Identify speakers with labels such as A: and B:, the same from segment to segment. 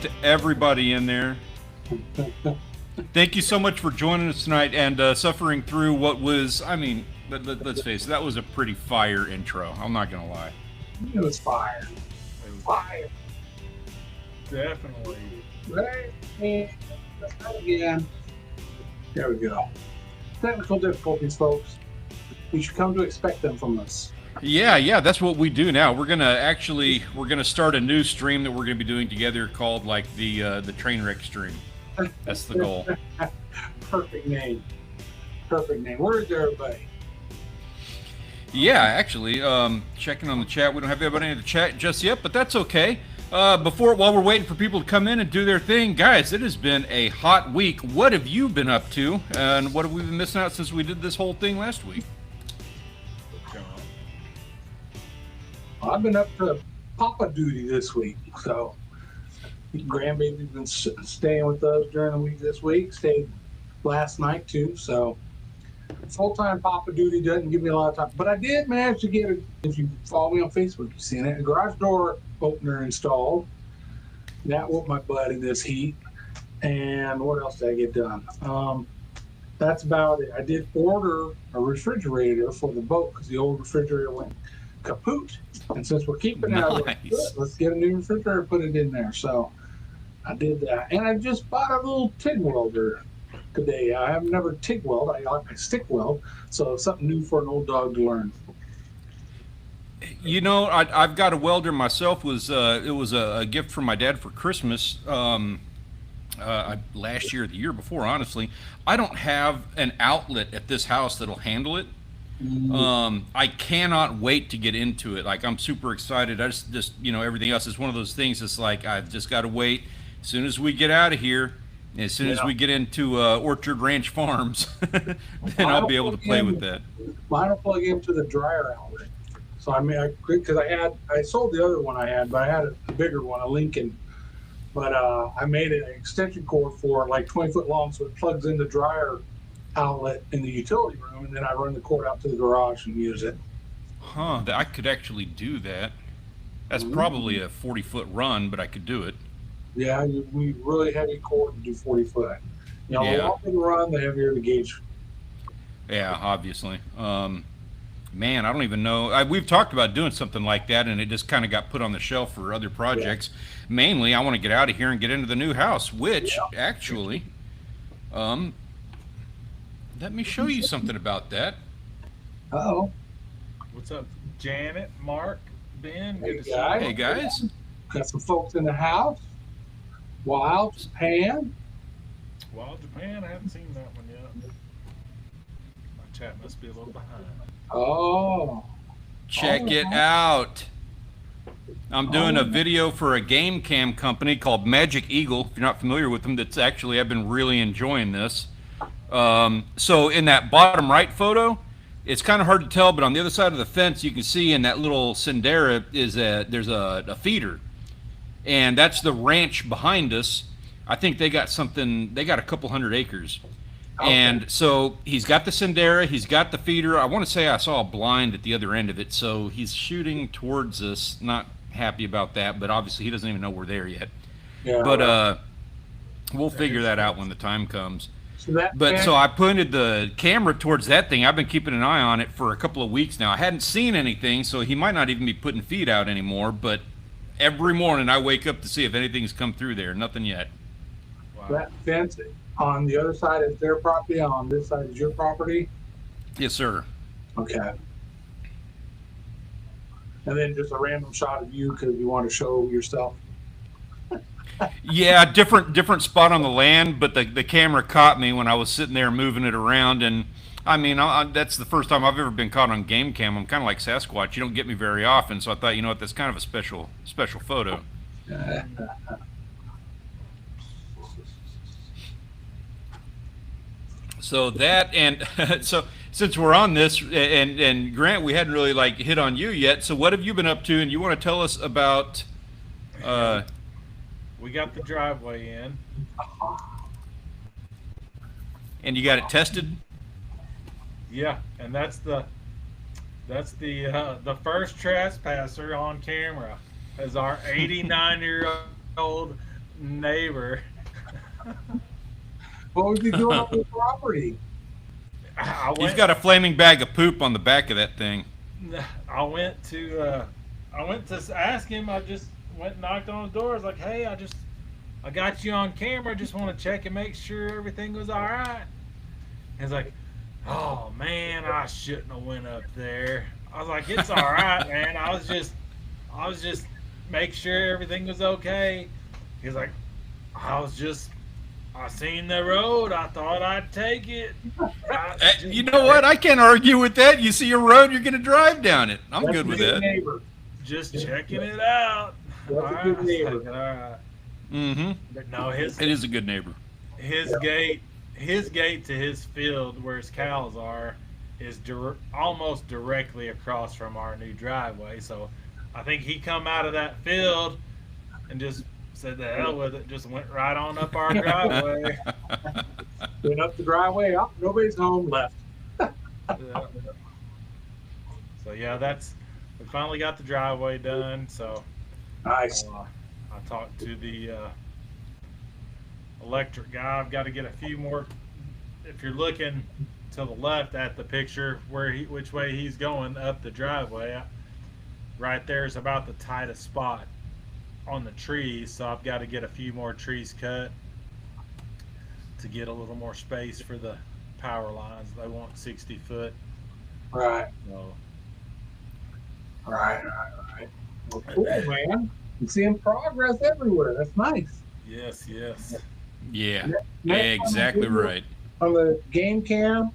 A: to everybody in there. Thank you so much for joining us tonight and suffering through what was, I mean, let's face it, that was a pretty fire intro. I'm not going to lie.
B: It was fire.
C: It was
B: Fire.
C: definitely.
B: Right? And again. There we go. Technical difficulties, folks. You should come to expect them from us.
A: Yeah, that's what we do now. We're gonna start a new stream that we're gonna be doing together called like the train wreck stream. That's the goal.
B: Perfect name. Perfect name. Where is everybody?
A: Yeah, actually, checking on the chat. We don't have everybody in the chat just yet, but that's okay. While we're waiting for people to come in and do their thing, guys, it has been a hot week. What have you been up to, and what have we been missing out since we did this whole thing last week?
B: I've been up to Papa duty this week, so grandbaby's been staying with us during the week this week. Stayed last night too, so full-time Papa duty doesn't give me a lot of time. But I did manage to get if you follow me on Facebook, you've seen it, a garage door opener installed. That whooped my butt in this heat. And what else did I get done? That's about it. I did order a refrigerator for the boat because the old refrigerator went kaput. And since we're keeping it, let's get a new refrigerator, put it in there. So I did that. And I just bought a little TIG welder today. I have never TIG weld. I like my stick weld. So something new for an old dog to learn.
A: You know, I've got a welder myself. It was a gift from my dad for Christmas last year, the year before, honestly. I don't have an outlet at this house that'll handle it. I cannot wait to get into it. Like, I'm super excited. I just everything else is one of those things. It's like I've just got to wait. As soon as we get out of here, as soon as we get into Orchard Ranch Farms, then I'll be able to play with that.
B: Mine will plug into the dryer outlet. So because I sold the other one I had, but I had a bigger one, a Lincoln. But I made an extension cord for it, like 20 foot long, so it plugs in the dryer outlet in the utility room, and then I run the cord out to the garage and use it.
A: Huh, I could actually do that. That's probably a 40-foot run, but I could do it.
B: Yeah, you need really heavy cord to do 40 foot. The longer the run, the heavier the gauge.
A: Yeah, obviously. Man, I don't even know. We've talked about doing something like that, and it just kind of got put on the shelf for other projects. Yeah. Mainly, I want to get out of here and get into the new house, which actually, let me show you something about that.
B: Uh-oh.
C: What's up, Janet, Mark, Ben?
B: Hey,
C: Good to see you.
A: Hey, guys.
B: Got some folks in the house. Wild Japan.
C: Wild Japan, I haven't seen that one yet. My chat must be a little behind.
B: Oh.
A: Check it out. I'm doing a video for a game cam company called Magic Eagle. If you're not familiar with them, that's actually, I've been really enjoying this. So in that bottom right photo, it's kind of hard to tell, but on the other side of the fence, you can see in that little Sendera there's a feeder. And that's the ranch behind us. I think they got a couple hundred acres. Okay. And so he's got the Sendera, he's got the feeder. I want to say I saw a blind at the other end of it, so he's shooting towards us. Not happy about that, but obviously he doesn't even know we're there yet. Yeah, but we'll figure that out when the time comes. So I pointed the camera towards that thing. I've been keeping an eye on it for a couple of weeks now. I hadn't seen anything, so he might not even be putting feed out anymore, but every morning I wake up to see if anything's come through there. Nothing yet.
B: Wow. That fence on the other side is their property, on this side is your property?
A: Yes, sir.
B: Okay. And then just a random shot of you because you want to show yourself.
A: Yeah, different spot on the land, but the camera caught me when I was sitting there moving it around, and I mean, that's the first time I've ever been caught on game cam. I'm kind of like Sasquatch. You don't get me very often, so I thought, you know what, that's kind of a special photo. So that, and so since we're on this, and Grant, we hadn't really like hit on you yet. So what have you been up to? And you want to tell us about?
C: We got the driveway in.
A: And you got it tested?
C: Yeah, and that's the first trespasser on camera, as our 89-year-old neighbor.
B: What was he doing on the property?
A: He's got a flaming bag of poop on the back of that thing.
C: I went to ask him. I just went and knocked on his door. I was like, "Hey, I got you on camera. Just want to check and make sure everything was all right." He's like, "Oh man, I shouldn't have went up there." I was like, "It's all right, man. I was just make sure everything was okay." He's like, I seen the road. I thought I'd take it."
A: You know what? I can't argue with that. You see a road, you're going to drive down it. I'm
B: That's
A: good with
B: a good
A: that.
B: neighbor.
C: Just checking it out.
B: That's a good neighbor.
C: All right.
A: Mm-hmm.
C: But no, his
A: It is a good neighbor.
C: gate to his field where his cows are is almost directly across from our new driveway. So I think he come out of that field and just said the hell with it, just went right on up our driveway.
B: Went up the driveway. Oh, nobody's home left.
C: Yeah. So yeah, we finally got the driveway done. So
B: Nice.
C: I talked to the electric guy. I've got to get a few more. If you're looking to the left at the picture which way he's going up the driveway, right there is about the tightest spot on the trees. So I've got to get a few more trees cut to get a little more space for the power lines. They want 60 foot.
B: Right.
C: So
B: Right. Well, cool, man. I'm seeing progress everywhere. That's nice.
C: yes.
A: Yeah,
B: Next
A: exactly
B: time you do
A: right.
B: On the game cam,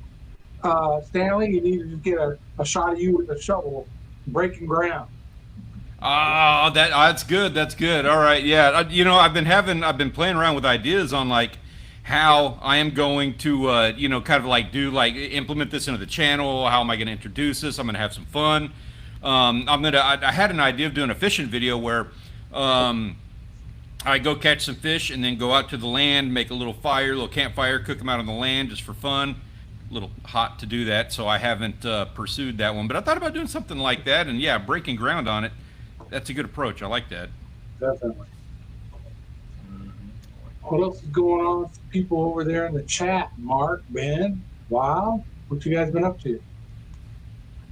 B: Stanley, you need to get a shot of you with a shovel breaking ground.
A: Oh, that's good. That's good. All right. Yeah. I've been playing around with ideas on like how I am going to, kind of like implement this into the channel. How am I going to introduce this? I'm going to have some fun. I had an idea of doing a fishing video where, I go catch some fish and then go out to the land, make a little campfire, cook them out on the land just for fun. A little hot to do that, so I haven't pursued that one. But I thought about doing something like that, and yeah, breaking ground on it. That's a good approach. I like that.
B: Definitely. What else is going on with people over there in the chat? Mark, Ben, Wow, what you guys been up to?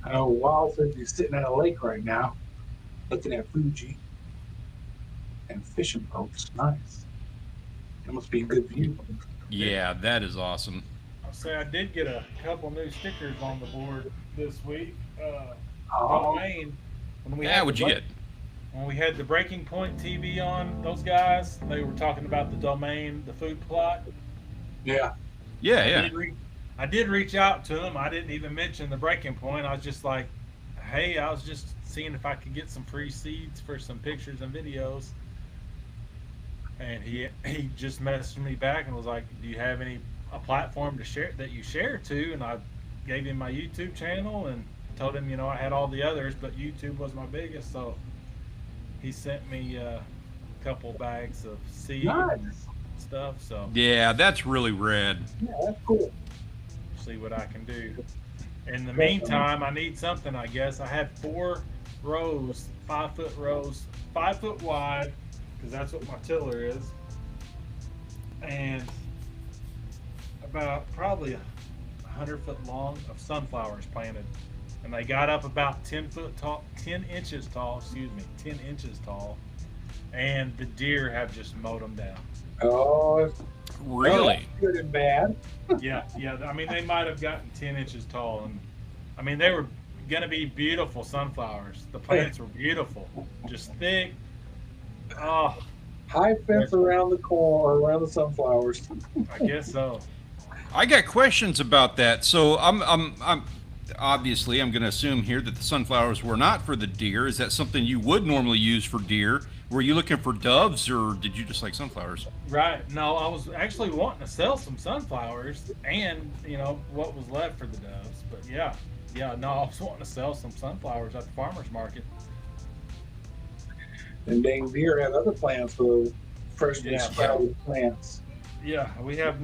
B: I know Wow says he's sitting at a lake right now, looking at Fuji and fishing boats. Nice. It must be a good view.
A: Yeah, that is awesome.
C: I'll say I did get a couple new stickers on the board this week.
B: Oh,
C: Domain, when we
A: Yeah,
C: had
A: what'd you get?
C: When we had the Breaking Point TV on, those guys, they were talking about the domain, the food plot.
B: yeah.
A: Yeah.
C: I did reach out to him. I didn't even mention the Breaking Point. I was just like, hey, I was just seeing if I could get some free seeds for some pictures and videos. And he just messaged me back and was like, do you have a platform to share that you share to? And I gave him my YouTube channel and told him, I had all the others, but YouTube was my biggest. So he sent me a couple bags of seed and stuff. So
A: Yeah, that's really rad.
B: Yeah, that's cool.
C: see what I can do. In the meantime, I need something, I guess. I had 4 rows, 5-foot rows, 5 foot wide, because that's what my tiller is, and about probably 100 foot long of sunflowers planted. And they got up about 10 inches tall, 10 inches tall, and the deer have just mowed them down.
B: Oh,
A: Really?
B: that's good and bad.
C: Yeah. I mean, they might have gotten 10 inches tall, and I mean, they were gonna be beautiful sunflowers. The plants were beautiful, just thick. Oh,
B: High fence around the corn, around the sunflowers.
C: I guess so.
A: I got questions about that. So I'm obviously I'm going to assume here that the sunflowers were not for the deer. Is that something you would normally use for deer? Were you looking for doves, or did you just like sunflowers?
C: Right. No, I was actually wanting to sell some sunflowers and, what was left for the doves. But yeah, no, I was wanting to sell some sunflowers at the farmer's market.
B: And dang deer have other plants for freshly sprouted plants.
C: Yeah, we have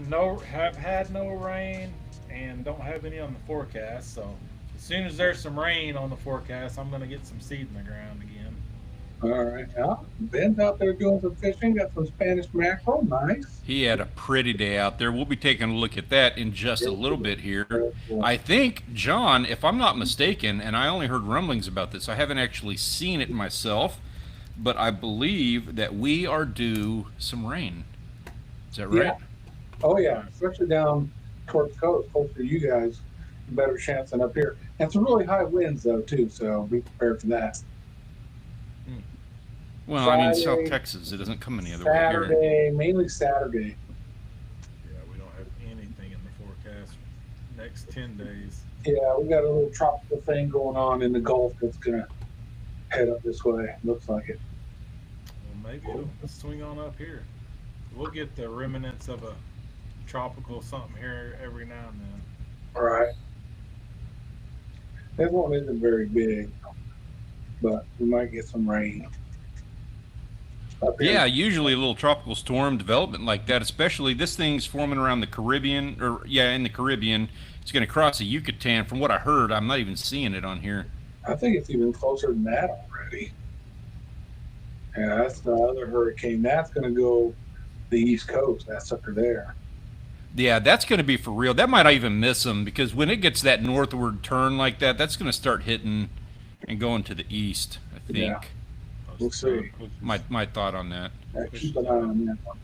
C: had no rain and don't have any on the forecast. So as soon as there's some rain on the forecast, I'm going to get some seed in the ground again.
B: All right. Yeah. Ben's out there doing some fishing. Got some Spanish mackerel. Nice.
A: He had a pretty day out there. We'll be taking a look at that in just a little bit here. I think, John, if I'm not mistaken, and I only heard rumblings about this, I haven't actually seen it myself, but I believe that we are due some rain. Is that right?
B: Yeah. Oh, yeah. Especially down towards the coast, closer to you guys, better chance than up here. And some really high winds, though, too, so be prepared for that.
A: Well,
B: Friday,
A: I mean, South Texas, it doesn't come any other way here.
B: Saturday, mainly Saturday.
C: Yeah, we don't have anything in the forecast next 10 days.
B: Yeah, we got a little tropical thing going on in the Gulf that's going to head up this way. Looks like it.
C: Well, maybe it'll swing on up here. We'll get the remnants of a tropical something here every now and then.
B: All right. This one isn't very big, but we might get some rain.
A: Yeah, usually a little tropical storm development like that, especially this thing's forming around the Caribbean, or yeah, in the Caribbean. It's going to cross the Yucatan. From what I heard, I'm not even seeing it on here.
B: I think it's even closer than that already. Yeah, that's the other hurricane. That's going to go the East Coast. That sucker there.
A: Yeah, that's going to be for real. That might even miss them, because when it gets that northward turn like that, that's going to start hitting and going to the east, I think.
B: Yeah. We'll see.
A: My thought on that.
B: Keep an eye on that one.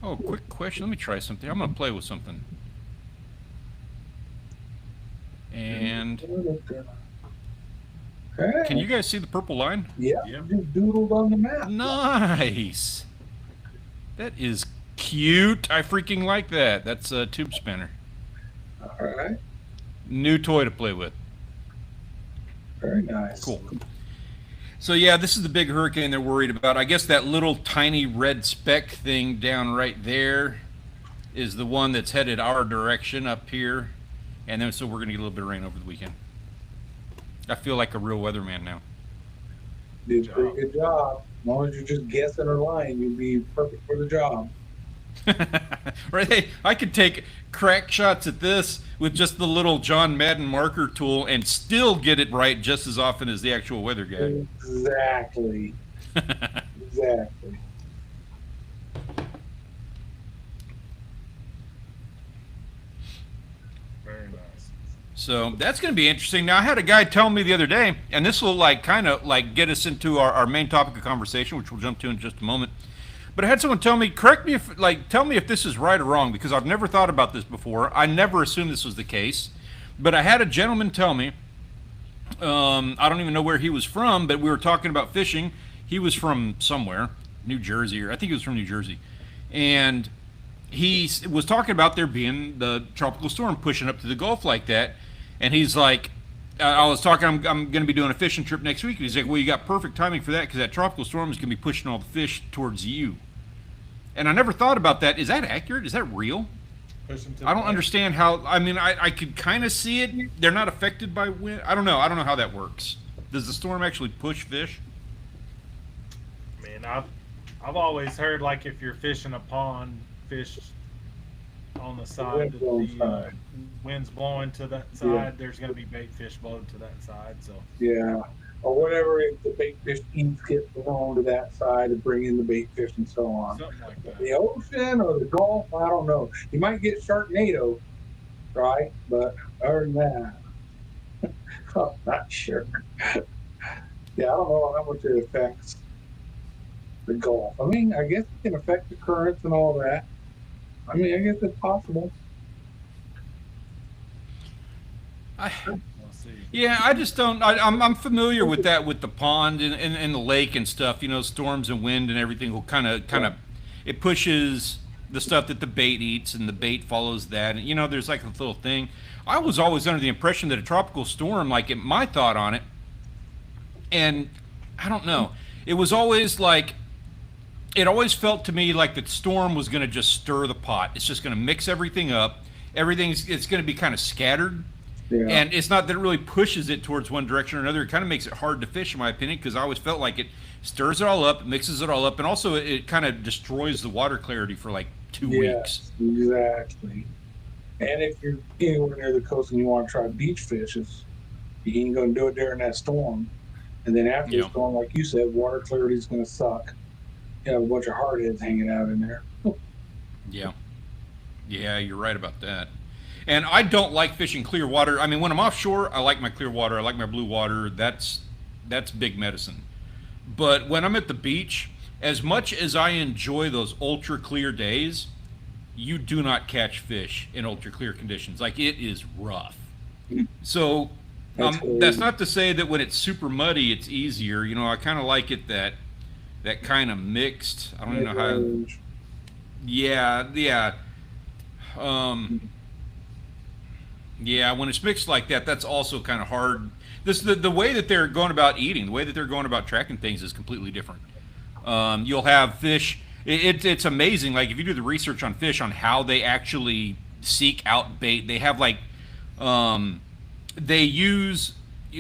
A: Oh, quick question. Let me try something. I'm going to play with something. And
B: Hey.
A: can you guys see the purple line?
B: Yeah,
C: Yeah.
B: just doodled on the map.
A: Nice. That is cute. I freaking like that. That's a tube spinner.
B: All right.
A: New toy to play with.
B: Very nice.
A: Cool. So yeah, this is the big hurricane they're worried about. I guess that little tiny red speck thing down right there is the one that's headed our direction up here. And then so we're going to get a little bit of rain over the weekend. I feel like a real weatherman now.
B: Did a pretty good job. As long as you're just guessing or lying, you'll be perfect for the job.
A: Right? Hey, I could take crack shots at this with just the little John Madden marker tool and still get it right just as often as the actual weather guy.
B: Exactly. Exactly.
C: Very nice.
A: So that's going to be interesting. Now, I had a guy tell me the other day, and this will kind of get us into our main topic of conversation, which we'll jump to in just a moment. But I had someone tell me, tell me if this is right or wrong, because I've never thought about this before. I never assumed this was the case. But I had a gentleman tell me, I don't even know where he was from, but we were talking about fishing. He was from somewhere, New Jersey, or I think he was from New Jersey. And he was talking about there being the tropical storm pushing up to the Gulf like that. And he's like, I was talking, I'm going to be doing a fishing trip next week. And he's like, well, you got perfect timing for that, because that tropical storm is going to be pushing all the fish towards you. And I never thought about that. Is that accurate? Is that real? I don't understand how. I mean, I could kind of see it. They're not affected by wind. I don't know how that works. Does the storm actually push fish?
C: I mean, I've always heard, like, if you're fishing a pond, fish on the side that the wind's blowing to that side,
B: Yeah.
C: there's going to be bait fish blowing to that side. So
B: Yeah. Or whatever, if the bait fish eats get blown to that side and bring in the bait fish and so on.
C: something like that.
B: The ocean or the Gulf, I don't know. You might get Sharknado, right? But other than that, I'm not sure. Yeah, I don't know how much it affects the Gulf. I mean, I guess it can affect the currents and all that. I mean, I guess it's possible.
C: We'll see.
A: Yeah, I just don't. I'm familiar with that, with the pond and the lake and stuff. You know, storms and wind and everything will kind of, it pushes the stuff that the bait eats, and the bait follows that. And you know, there's like a little thing. I was always under the impression that a tropical storm, my thought on it, and I don't know, it was always like, it always felt to me like the storm was going to just stir the pot. It's just going to mix everything up. It's going to be kind of scattered.
B: Yeah.
A: And it's not that it really pushes it towards one direction or another. It kind of makes it hard to fish, in my opinion, because I always felt like it stirs it all up, mixes it all up, and also it kind of destroys the water clarity for like 2 weeks.
B: Yes, exactly. And if you're anywhere near the coast and you want to try beach fishes, you ain't going to do it during that storm. And then after the storm, like you said, water clarity is going to suck. You have a bunch of hardheads hanging out in there.
A: Yeah. Yeah, you're right about that. And I don't like fishing clear water. I mean, when I'm offshore, I like my clear water. I like my blue water. That's big medicine. But when I'm at the beach, as much as I enjoy those ultra clear days, you do not catch fish in ultra clear conditions. Like, it is rough. So that's not to say that when it's super muddy, it's easier. You know, I kind of like it that kind of mixed. I don't even know how. Yeah, yeah. Yeah, when it's mixed like that, that's also kind of hard. The way that they're going about eating, the way that they're going about tracking things is completely different. You'll have fish. It's amazing. Like, if you do the research on fish, on how they actually seek out bait, they have like, they use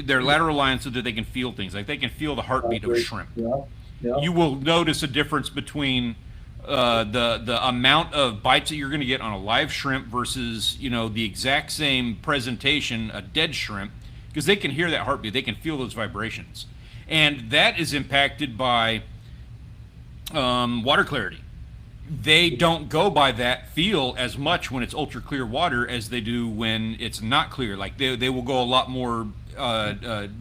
A: their lateral line so that they can feel things. Like, they can feel the heartbeat of a shrimp.
B: Yeah. Yeah.
A: You will notice a difference between the amount of bites that you're going to get on a live shrimp versus, you know, the exact same presentation, a dead shrimp, because they can hear that heartbeat. They can feel those vibrations. And that is impacted by water clarity. They don't go by that feel as much when it's ultra clear water as they do when it's not clear. Like, they will go a lot more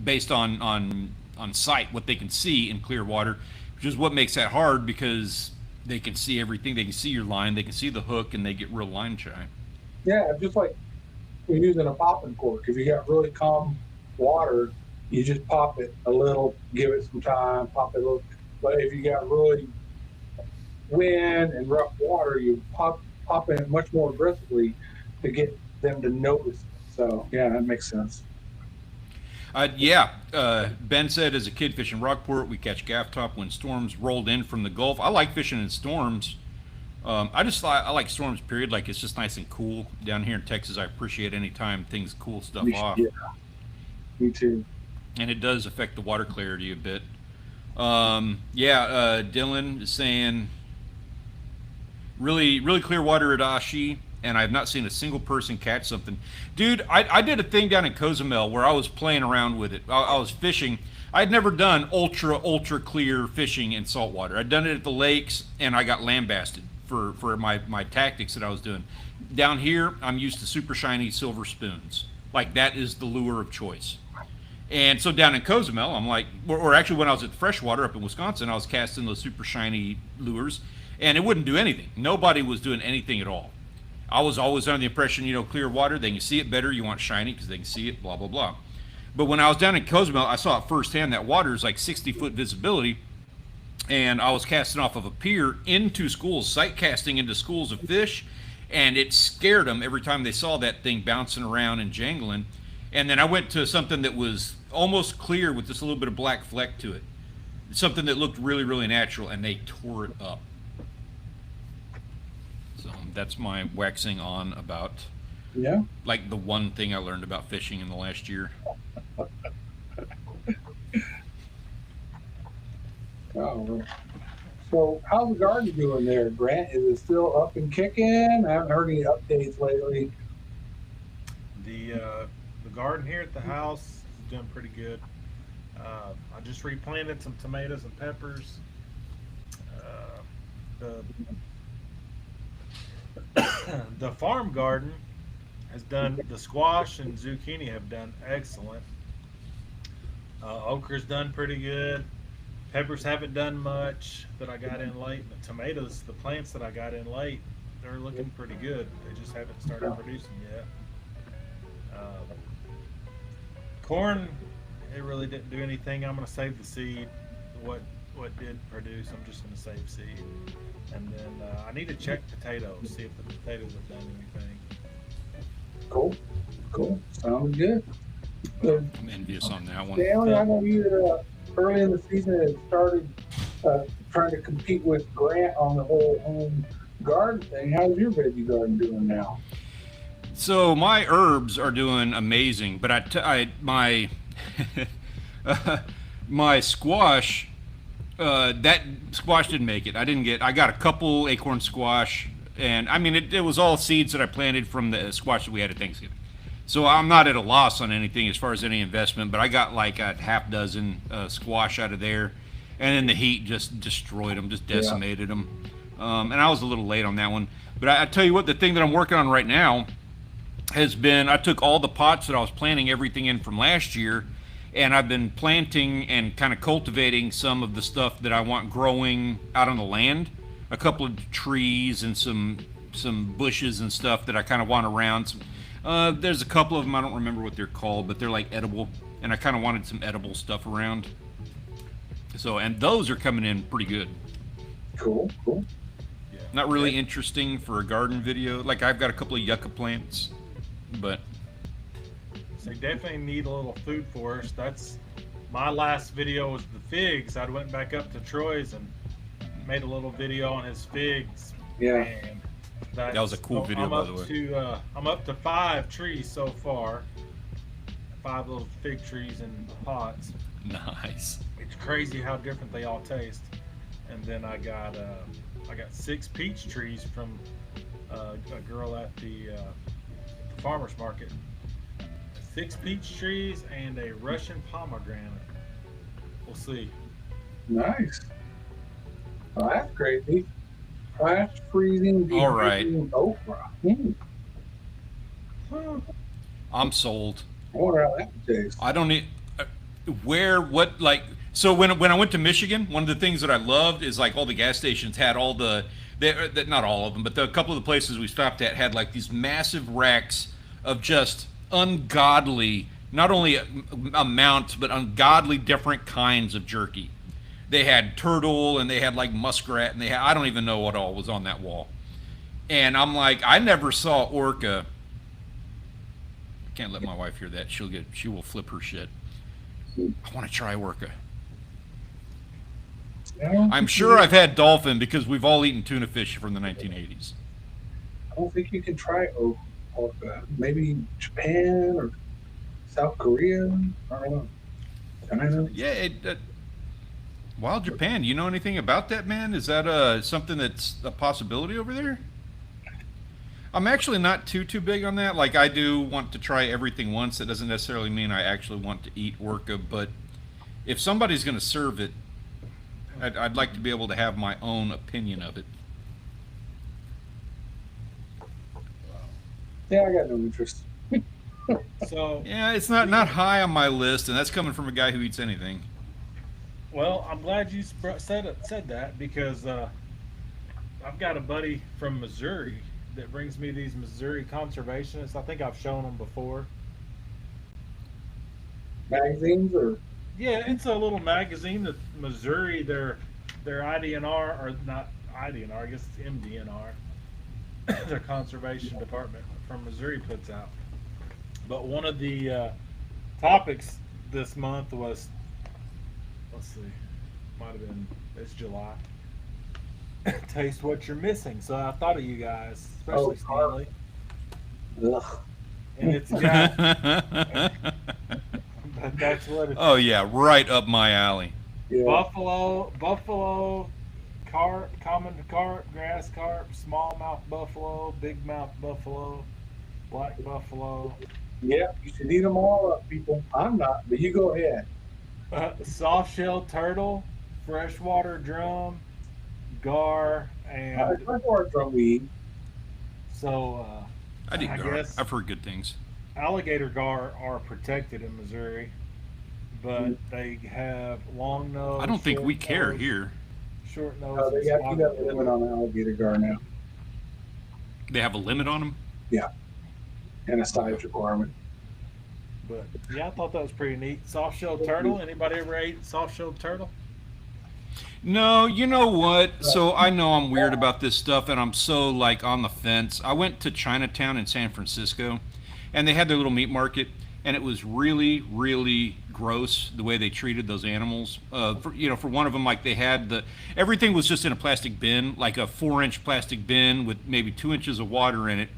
A: based on sight, what they can see in clear water, which is what makes that hard, because they can see everything. They can see your line, they can see the hook, and they get real line shy.
B: Yeah, just like you're using a popping cork. If you got really calm water, you just pop it a little, give it some time, pop it a little. But if you got really wind and rough water, you pop it much more aggressively to get them to notice it. So yeah, that makes sense.
A: Ben said, as a kid fishing Rockport, we catch gaff top when storms rolled in from the Gulf. I like fishing in storms. I like storms, period. Like, it's just nice and cool. Down here in Texas, I appreciate any time things cool stuff off.
B: Yeah, me too.
A: And it does affect the water clarity a bit. Dylan is saying, really, really clear water at Ashi, and I've not seen a single person catch something. Dude, I did a thing down in Cozumel where I was playing around with it. I was fishing. I'd never done ultra clear fishing in saltwater. I'd done it at the lakes, and I got lambasted for my tactics that I was doing. Down here, I'm used to super shiny silver spoons. Like, that is the lure of choice. And so down in Cozumel, I'm like, or actually when I was at the freshwater up in Wisconsin, I was casting those super shiny lures, and it wouldn't do anything. Nobody was doing anything at all. I was always under the impression, you know, clear water, they can see it better. You want shiny because they can see it, blah, blah, blah. But when I was down in Cozumel, I saw it firsthand. That water is like 60-foot visibility, and I was casting off of a pier into schools, sight casting into schools of fish, and it scared them every time they saw that thing bouncing around and jangling. And then I went to something that was almost clear with just a little bit of black fleck to it, something that looked really, really natural, and they tore it up. So that's my waxing on about, like, the one thing I learned about fishing in the last year.
B: Oh, so how's the garden doing there, Grant? Is it still up and kicking? I haven't heard any updates lately.
C: The garden here at the house is doing pretty good. I just replanted some tomatoes and peppers. The farm garden has done, the squash and zucchini have done excellent. Okra's done pretty good. Peppers haven't done much that I got in late. The tomatoes, the plants that I got in late, they're looking pretty good. They just haven't started producing yet. Corn, it really didn't do anything. I'm going to save the seed. What did produce, I'm just going to save seed. And then I need to check potatoes, see if the potatoes have done anything.
B: Cool. Sounds good.
A: I'm envious on that one.
B: Stanley, I know you early in the season had started trying to compete with Grant on the whole home garden thing. How's your veggie garden doing now?
A: So my herbs are doing amazing, but my my squash, that squash didn't make it. I got a couple acorn squash And I mean, it was all seeds that I planted from the squash that we had at Thanksgiving. So I'm not at a loss on anything as far as any investment, but I got like a half dozen squash out of there, and then the heat just destroyed them, just decimated them. And I was a little late on that one. But I tell you what, the thing that I'm working on right now has been, I took all the pots that I was planting everything in from last year, and I've been planting and kind of cultivating some of the stuff that I want growing out on the land. A couple of trees and some bushes and stuff that I kind of want around. There's a couple of them, I don't remember what they're called, but they're like edible, and I kind of wanted some edible stuff around. So, and those are coming in pretty good.
B: Cool.
C: Yeah.
A: Not really interesting for a garden video. Like, I've got a couple of yucca plants, but
C: So you definitely need a little food for us. That's my last video was the figs. I went back up to Troy's and made a little video on his figs.
B: Yeah.
C: And
A: that was a cool video, by the way.
C: I'm up to 5 trees so far. 5 little fig trees in pots.
A: Nice.
C: It's crazy how different they all taste. And then I got 6 peach trees from a girl at the farmer's market. 6 peach trees and a Russian pomegranate. We'll see.
B: Nice. Oh, that's crazy. Flash freezing.
A: All right.
B: Okra.
A: I'm sold.
B: I wonder how that tastes.
A: I don't need so when I went to Michigan, one of the things that I loved is like all the gas stations had all not all of them, but a couple of the places we stopped at had like these massive racks of just ungodly, not only amounts, but ungodly different kinds of jerky. They had turtle and they had like muskrat and I don't even know what all was on that wall. And I'm like, I never saw orca. Can't let my wife hear that. She will flip her shit. I want to try orca. I'm sure I've had dolphin because we've all eaten tuna fish from the 1980s.
B: I don't think you can try orca. Maybe Japan or South Korea. I don't know. China.
A: Yeah. Wild Japan. You know anything about that, man? Is that something that's a possibility over there? I'm actually not too big on that. Like, I do want to try everything once. That doesn't necessarily mean I actually want to eat orca, but if somebody's going to serve it, I'd like to be able to have my own opinion of it.
B: Yeah, I got no interest.
C: So
A: yeah, it's not high on my list, and that's coming from a guy who eats anything.
C: well, I'm glad you said that because I've got a buddy from Missouri that brings me these Missouri conservationists. I think I've shown them before.
B: Magazines or?
C: Yeah, it's a little magazine that Missouri, their IDNR, or not IDNR, I guess it's MDNR, their conservation department from Missouri puts out. But one of the topics this month was, let's see, might have been, it's July. Taste what you're missing. So I thought of you guys, especially Stanley.
B: Ugh.
C: And it's got, that's what it's.
A: Oh yeah, right up my alley.
B: Yeah.
C: Buffalo, carp, common carp, grass carp, smallmouth buffalo, bigmouth buffalo, black buffalo.
B: Yeah, you should eat them all up, people. I'm not, but you go ahead.
C: Soft shell turtle, freshwater drum, gar, and
B: Freshwater drum weed.
C: so
A: I did
C: I
A: gar.
C: guess-
A: I've heard good things.
C: alligator gar are protected in Missouri, but they have long nose.
A: I don't think we
C: short
A: care
C: nose,
A: here.
C: Short nose.
B: Oh,
C: and
B: you got a
C: spotted
B: limit
C: tail.
B: on alligator gar now.
A: They have a limit on them.
B: And a size requirement.
C: But yeah, I thought that was pretty neat. Soft shell turtle. Anybody ever ate soft shell turtle?
A: No, you know what? So I know I'm weird about this stuff, and I'm so like on the fence. I went to Chinatown in San Francisco, and they had their little meat market, and it was really, really gross the way they treated those animals. For one of them, like they had everything was just in a plastic bin, like a 4-inch plastic bin with maybe 2 inches of water in it.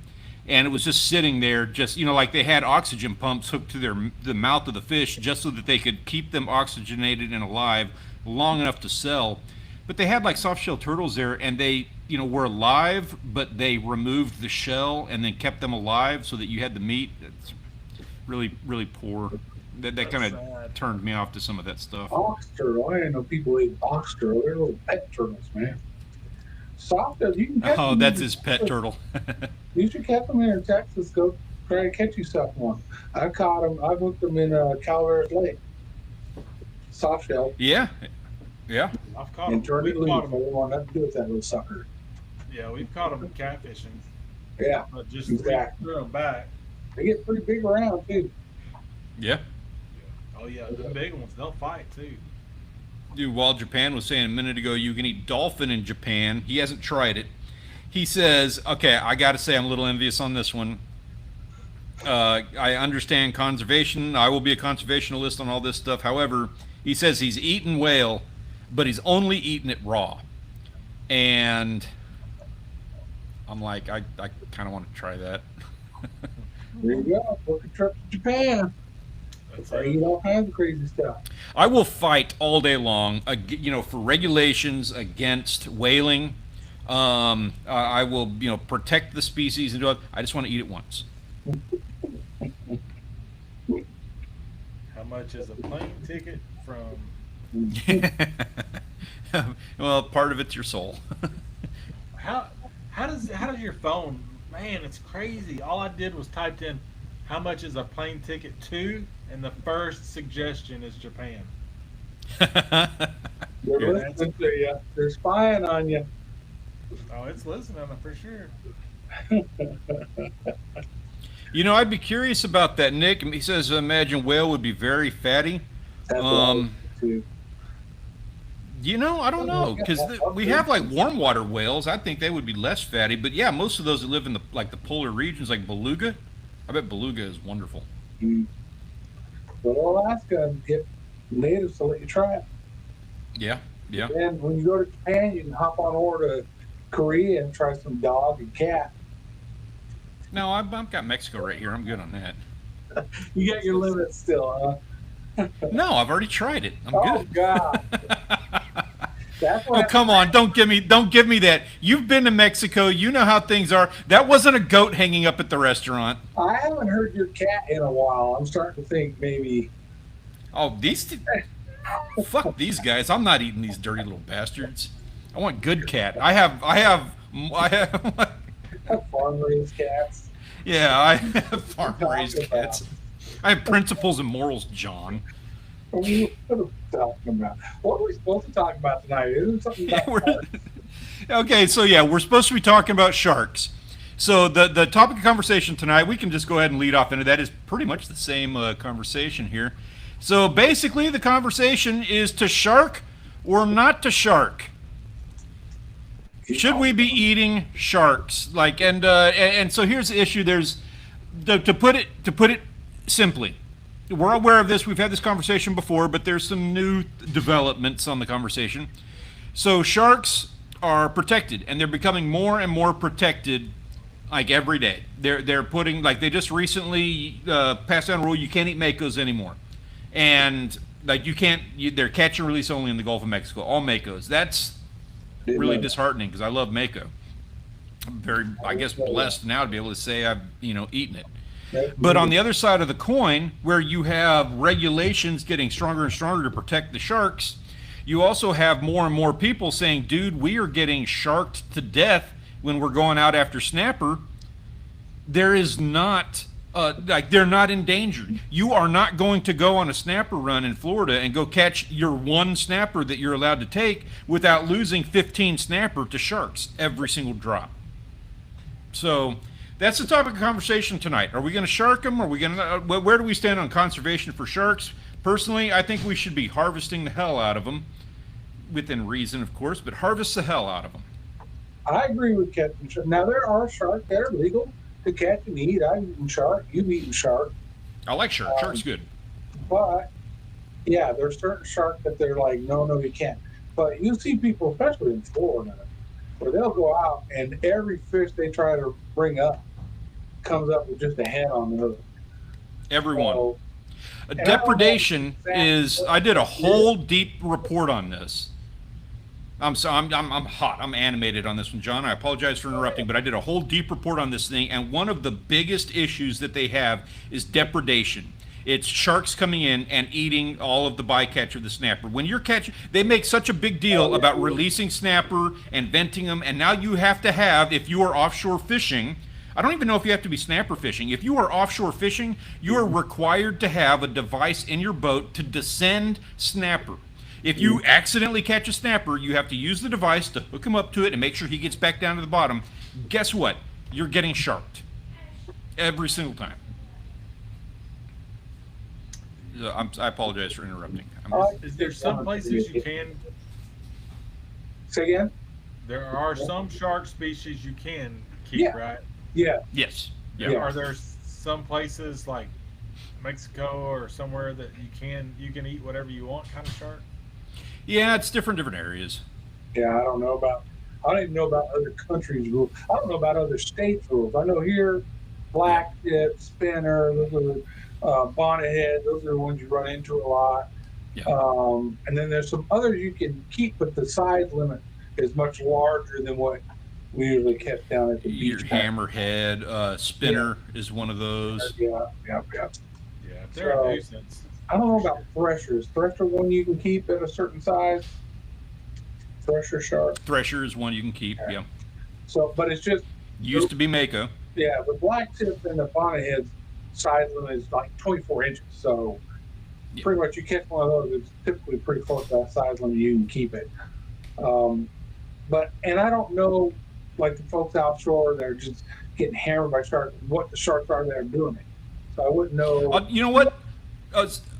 A: And it was just sitting there, like they had oxygen pumps hooked to the mouth of the fish just so that they could keep them oxygenated and alive long enough to sell. But they had like soft shell turtles there, and they were alive, but they removed the shell and then kept them alive so that you had the meat. It's really, really poor. That kind of turned me off to some of that stuff.
B: Box turtle. I didn't know people ate box turtle. They're little pet turtles, man. Soft as you can catch them.
A: That's his pet turtle.
B: You should catch them here in Texas. Go try to catch yourself one. I caught them. I hooked them in Calaveras Lake. Soft shell.
A: Yeah.
C: I've caught
B: And
C: them.
B: turned it
C: We've
B: loose.
C: caught
B: I
C: them.
B: didn't want nothing to do with that little sucker.
C: Yeah, we've caught them catfishing.
B: Yeah.
C: But just
B: Exactly.
C: threw them back.
B: They get pretty big around, too.
A: Yeah.
C: Oh yeah, the big ones, they'll fight too.
A: Dude, while Japan was saying a minute ago you can eat dolphin in Japan, he hasn't tried it. He says, okay, I got to say I'm a little envious on this one. I understand conservation. I will be a conservationalist on all this stuff. However, he says he's eaten whale, but he's only eaten it raw. And I'm like, I kind of want to try that.
B: There you go. Book a trip to Japan. There you don't have the crazy stuff.
A: I will fight all day long, for regulations against whaling. I will, protect the species and do it. I just want to eat it once.
C: How much is a plane ticket from?
A: Well, part of it's your soul.
C: How does your phone? Man, it's crazy. All I did was typed in, how much is a plane ticket to, and the first suggestion is Japan.
B: They're listening to you. They're spying on you.
C: Oh, it's listening for sure.
A: I'd be curious about that, Nick. He says, imagine whale would be very fatty.
B: That's what I was too.
A: I don't know, because we have like warm water whales. I think they would be less fatty, but yeah, most of those that live in the polar regions, like beluga. I bet beluga is wonderful.
B: Go to Alaska and get natives to let you try it.
A: Yeah.
B: And when you go to Japan, you can hop on over to Korea and try some dog and cat.
A: No, I've got Mexico right here. I'm good on that.
B: You got your limits still, huh?
A: No, I've already tried it. I'm
B: Oh
A: good.
B: God. That's what
A: Come on, don't give me that. You've been to Mexico, you know how things are. That wasn't a goat hanging up at the restaurant.
B: I haven't heard your cat in a while. I'm starting to think maybe.
A: Oh, fuck these guys. I'm not eating these dirty little bastards. I want good cat. I have
B: Farm raised cats.
A: Yeah, I have farm raised cats. I have principles and morals, John.
B: What are we talking about? What are we supposed to talk about tonight? Isn't something about
A: Okay, so yeah, we're supposed to be talking about sharks. So the topic of conversation tonight, we can just go ahead and lead off into that, is pretty much the same conversation here. So basically, the conversation is to shark or not to shark. Should we be eating sharks? And so here's the issue. There's to put it simply. We're aware of this. We've had this conversation before, but there's some new developments on the conversation. So sharks are protected, and they're becoming more and more protected, like every day. They're putting, like, they just recently passed down a rule: you can't eat makos anymore, and like they're catch and release only in the Gulf of Mexico. All makos. That's really disheartening because I love mako. I'm very, I guess, blessed now to be able to say I've eaten it. But on the other side of the coin, where you have regulations getting stronger and stronger to protect the sharks, you also have more and more people saying, dude, we are getting sharked to death when we're going out after snapper. There is not, they're not endangered. You are not going to go on a snapper run in Florida and go catch your one snapper that you're allowed to take without losing 15 snapper to sharks every single drop. So that's the topic of conversation tonight. Are we going to shark them? Are we going to? Where do we stand on conservation for sharks? Personally, I think we should be harvesting the hell out of them, within reason, of course, but harvest the hell out of them.
B: I agree with catching shark. Now there are sharks that are legal to catch and eat. I've eaten shark. You've eaten shark.
A: I like shark. Shark's good.
B: But yeah, there's certain sharks that they're like, no, you can't. But you see people, especially in Florida, where they'll go out and every fish they try to bring up comes up with just a head on the hook.
A: Everyone.
B: So,
A: Depredation is, I did a whole deep report on this. I'm hot. I'm animated on this one, John. I apologize for interrupting, but I did a whole deep report on this thing, and one of the biggest issues that they have is depredation. It's sharks coming in and eating all of the bycatch of the snapper. When you're catching, they make such a big deal about releasing snapper and venting them, and now you have to have, if you are offshore fishing, I don't even know if you have to be snapper fishing. If you are offshore fishing, you are required to have a device in your boat to descend snapper. If you accidentally catch a snapper, you have to use the device to hook him up to it and make sure he gets back down to the bottom. Guess what? You're getting sharked every single time. I apologize for interrupting.
C: Is there some places you can?
B: Say again?
C: There are some shark species you can keep,
B: Yeah.
C: right?
B: Yeah.
A: Yes.
B: Yeah.
C: Are there some places like Mexico or somewhere that you can eat whatever you want kind of shark?
A: Yeah, it's different areas.
B: Yeah, I don't even know about other countries' rules. I don't know about other states' rules. I know here, black tip, spinner, those are bonnethead. Those are the ones you run into a lot.
A: Yeah.
B: And then there's some others you can keep, but the size limit is much larger than what we usually catch down at the
A: Your
B: beach.
A: hammerhead, spinner is one of those.
B: Yeah.
C: Yeah, they're a nuisance.
B: I don't know about threshers. Thresher one you can keep at a certain size. Thresher shark.
A: Thresher is one you can keep. Yeah.
B: So, but it's just
A: Used to be Mako.
B: yeah. The black tip and the bonnethead size limit is like 24 inches. So
A: Yeah.
B: pretty much you catch one of those, it's typically pretty close to that size limit. You can keep it. And I don't know, like the folks offshore, they're just getting hammered by sharks. What the sharks are that are doing it. So I wouldn't know.
A: You know what?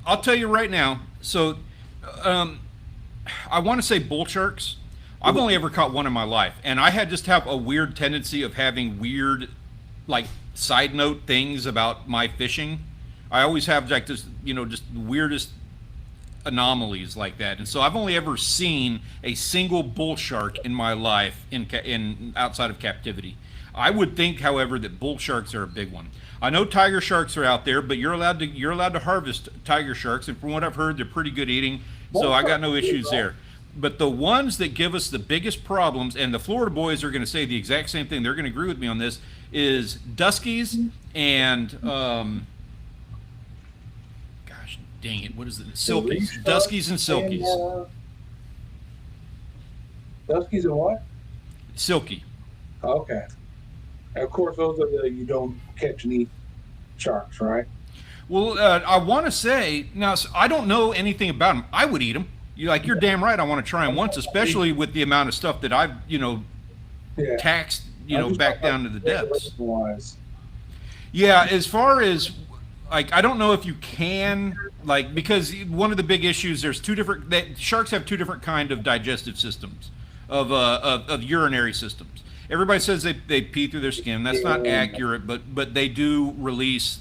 A: I'll tell you right now. So, I want to say bull sharks. I've only ever caught one in my life, and I just have a weird tendency of having weird, like, side note things about my fishing. I always have like this, just weirdest anomalies like that, and so I've only ever seen a single bull shark in my life in outside of captivity. I would think, however, that bull sharks are a big one. I know tiger sharks are out there, but you're allowed to harvest tiger sharks, and from what I've heard, they're pretty good eating. So I got no issues there. But the ones that give us the biggest problems, and the Florida boys are going to say the exact same thing, they're going to agree with me on this, is duskies and gosh dang it, what is it? Silkies. Duskies and silkies.
B: Duskies and what?
A: Silky.
B: Okay. And of course, those are the you don't catch and eat sharks, right?
A: Well, I want to say now. I don't know anything about them. I would eat them. You're damn right. I want to try them once, especially with the amount of stuff that I've taxed back down to the depths. Yeah, as far as like, I don't know if you can because one of the big issues, there's sharks have two different kind of digestive systems of urinary systems. Everybody says they pee through their skin. That's not accurate, but they do release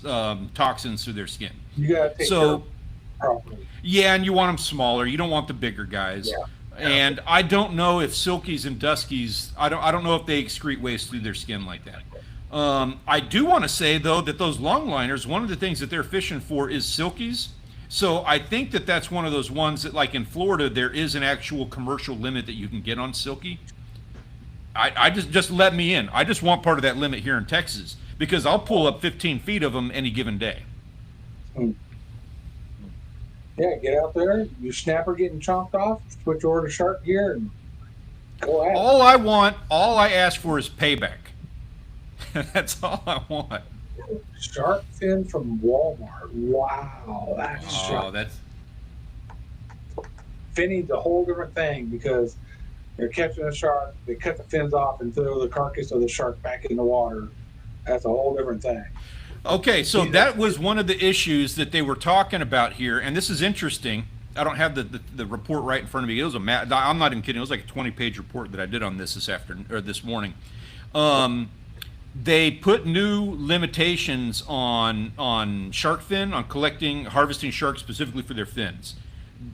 A: toxins through their skin.
B: You gotta take care of them properly.
A: Yeah, and you want them smaller. You don't want the bigger guys.
B: Yeah.
A: And I don't know if silkies and duskies. I don't know if they excrete waste through their skin like that. I do want to say though that those longliners, one of the things that they're fishing for is silkies. So I think that's one of those ones that, like in Florida, there is an actual commercial limit that you can get on silky. I just let me in. I just want part of that limit here in Texas because I'll pull up 15 feet of them any given day.
B: Yeah, get out there. Your snapper getting chomped off. Switch over to shark gear and go at it.
A: All I ask for is payback. That's all I want.
B: Shark fin from Walmart. Wow, that's finning's a whole different thing because they're catching a shark, they cut the fins off and throw the carcass of the shark back in the water. That's a whole different thing.
A: Okay, so that was one of the issues that they were talking about here, and this is interesting. I don't have the report right in front of me. It was I'm not even kidding. It was like a 20-page report that I did on this morning. They put new limitations on shark fin, on harvesting sharks specifically for their fins.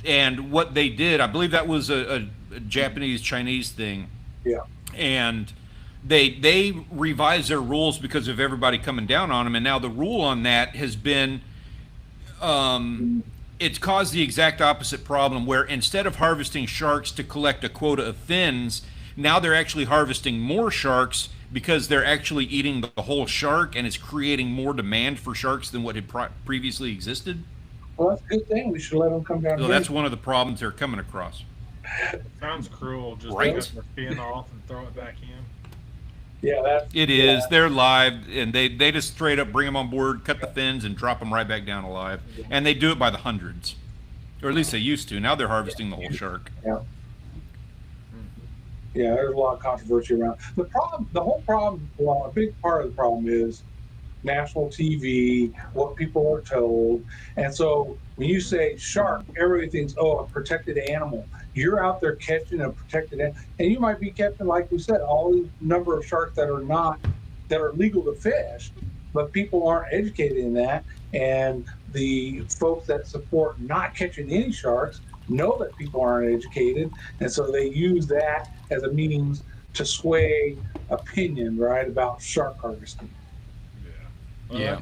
A: And what they did, I believe that was a Japanese, Chinese thing.
B: Yeah.
A: And they revised their rules because of everybody coming down on them. And now the rule on that has been, it's caused the exact opposite problem, where instead of harvesting sharks to collect a quota of fins, now they're actually harvesting more sharks because they're actually eating the whole shark, and it's creating more demand for sharks than what had previously existed.
B: Well, that's a good thing. We should let them come down.
A: So that's one of the problems they're coming across.
C: Sounds cruel. Just
A: Right.
C: cut their fin off and throw it back in.
B: Yeah,
A: It is. They're live, and they just straight up bring them on board, cut the fins, and drop them right back down alive. And they do it by the hundreds, or at least they used to. Now they're harvesting the whole shark.
B: Yeah. Yeah, there's a lot of controversy around the problem. The whole problem, well, a big part of the problem is national TV, what people are told. And so when you say shark, everybody thinks, oh, a protected animal. You're out there catching a protected animal, and you might be catching, like we said, all the number of sharks that are legal to fish, but people aren't educated in that. And the folks that support not catching any sharks know that people aren't educated, and so they use that as a means to sway opinion, right, about shark harvesting.
C: Well,
A: Yeah.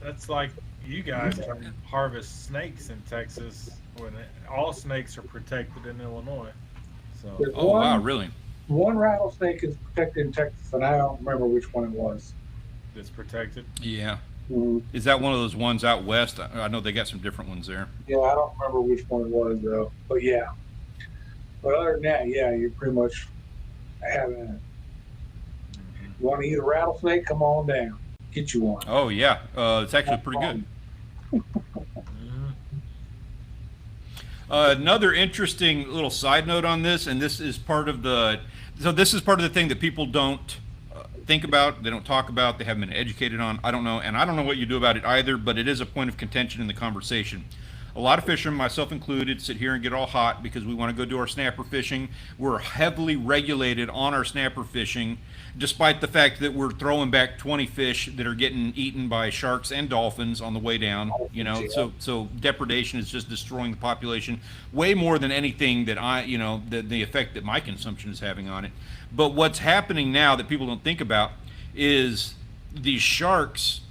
C: That's like you guys can harvest snakes in Texas when all snakes are protected in Illinois. So
B: There's
A: Oh wow, really?
B: one rattlesnake is protected in Texas, and I don't remember which one it was.
C: it's protected.
A: Yeah.
B: Mhm.
A: Is that one of those ones out west? I know they got some different ones there.
B: Yeah, I don't remember which one it was though. But yeah. But other than that, yeah, you're pretty much having it. You want to eat a rattlesnake? Come on down. Get you one.
A: Oh yeah, it's actually pretty good. Another interesting little side note on this, and this is part of the thing that people don't think about, they don't talk about, they haven't been educated on. I don't know, and I don't know what you do about it either, but it is a point of contention in the conversation. A lot of fishermen, myself included, sit here and get all hot because we want to go do our snapper fishing. We're heavily regulated on our snapper fishing, despite the fact that we're throwing back 20 fish that are getting eaten by sharks and dolphins on the way down. You know, so depredation is just destroying the population way more than anything that the effect that my consumption is having on it. But what's happening now that people don't think about is these sharks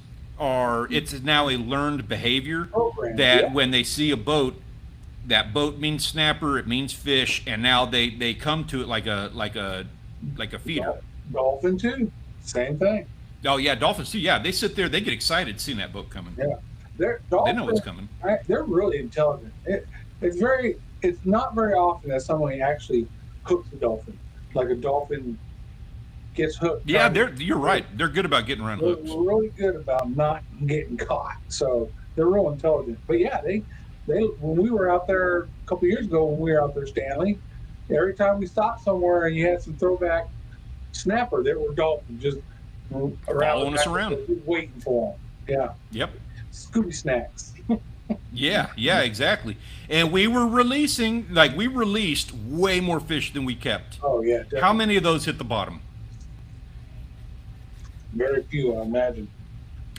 A: it's now a learned behavior that when they see a boat, that boat means snapper, it means fish, and now they come to it like a feeder.
B: Dolphin too, same thing.
A: Oh yeah, dolphins too. Yeah, they sit there, they get excited seeing that boat coming.
B: Yeah, they
A: know what's coming.
B: They're really intelligent. It's not very often that somebody actually hooks a dolphin, like a dolphin gets hooked.
A: Yeah, you're right. They're good about getting around hooks.
B: They're really good about not getting caught. So they're real intelligent. But yeah, they when we were out there a couple years ago, when we were out there, Stanley, every time we stopped somewhere and you had some throwback snapper, there were dolphins just
A: following us around,
B: waiting for them. Yeah.
A: Yep.
B: Scooby snacks.
A: Yeah, exactly. And we released way more fish than we kept.
B: Oh yeah. Definitely.
A: How many of those hit the bottom?
B: Very few, I imagine.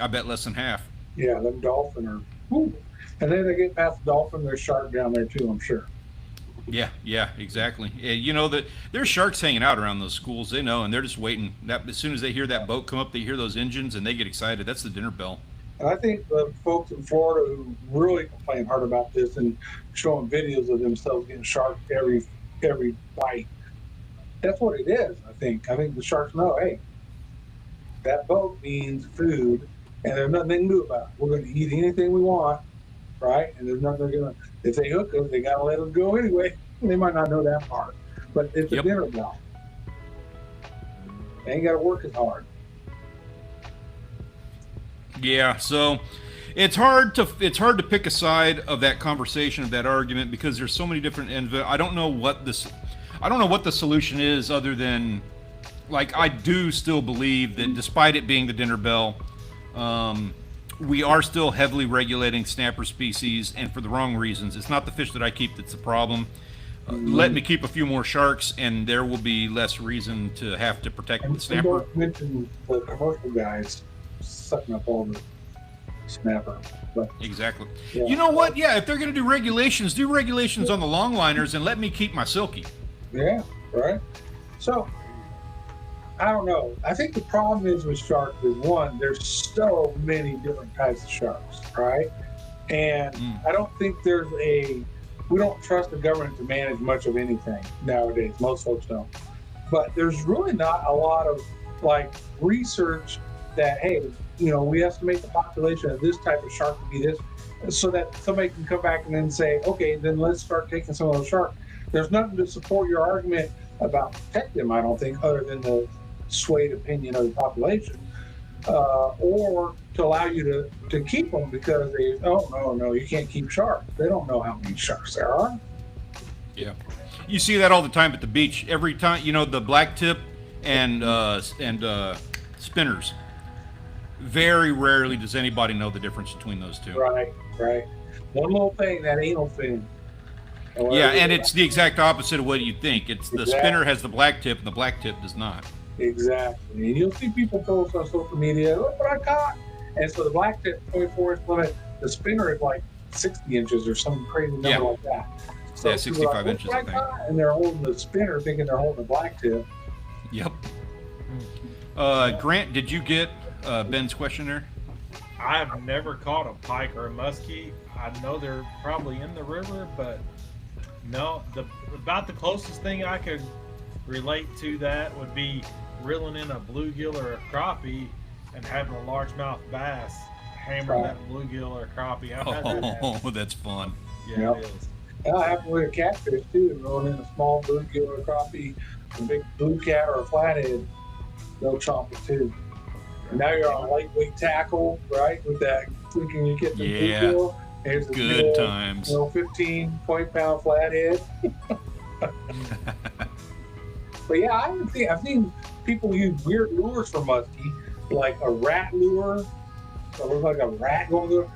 A: I bet less than half.
B: Yeah, them dolphin are. Whew. And then they get past the dolphin, there's shark down there too, I'm sure.
A: Yeah, exactly. You know that there's sharks hanging out around those schools. They know, and they're just waiting. That as soon as they hear that boat come up, they hear those engines, and they get excited. That's the dinner bell.
B: And I think the folks in Florida who really complain hard about this and showing videos of themselves getting sharked every bite, that's what it is. I think the sharks know, hey, that boat means food, and there's nothing they can do about it. We're going to eat anything we want, right? And there's nothing they're going to. If they hook us, they got to let us go anyway. They might not know that part, but it's a dinner bell. They ain't got to work as hard.
A: Yeah, so it's hard to pick a side of that conversation, of that argument, because there's so many different ends of it. I don't know what the solution is, other than, like, I do still believe that despite it being the dinner bell, we are still heavily regulating snapper species, and for the wrong reasons. It's not the fish that I keep that's the problem. Let me keep a few more sharks, and there will be less reason to have to protect the snapper.
B: Don't mention the commercial guys sucking up all the snapper. But,
A: exactly.
B: Yeah.
A: You know what? Yeah, if they're going to do regulations on the longliners, and let me keep my silky.
B: Yeah, right. So, I don't know. I think the problem is with sharks is, one, there's so many different types of sharks, right? And I don't think we don't trust the government to manage much of anything nowadays. Most folks don't. But there's really not a lot of like research that, hey, we estimate the population of this type of shark to be this, so that somebody can come back and then say, okay, then let's start taking some of those sharks. There's nothing to support your argument about protect them, I don't think, other than the swayed opinion of the population, or to allow you to keep them because no, you can't keep sharks. They don't know how many sharks there are.
A: Yeah. You see that all the time at the beach. Every time, the black tip and spinners. Very rarely does anybody know the difference between those two.
B: Right. One little thing, that anal fin.
A: Yeah, and it's the exact opposite of what you think. It's the spinner has the black tip, and the black tip does not.
B: Exactly. And you'll see people post on social media, look what I caught. And so the black tip, 24-inch limit, the spinner is like 60 inches or some crazy number like that. So
A: yeah, 65 inches, I think.
B: And they're holding the spinner thinking they're holding the black tip.
A: Yep. Grant, did you get Ben's question there?
C: I have never caught a pike or a muskie. I know they're probably in the river, but no. About the closest thing I could relate to that would be reeling in a bluegill or a crappie and having a largemouth bass hammer that bluegill or crappie.
A: That's fun.
C: Yeah, it is.
B: I have with a catfish too, rolling in a small bluegill or a crappie, a big blue cat or a flathead, they'll chomp it too. And now you're on lightweight tackle, right? With that thinking you get the bluegill. Here's a
A: good times.
B: 15 point-pound flathead. But yeah, I've seen people use weird lures for muskie, like a rat lure. So it looks like a rat going through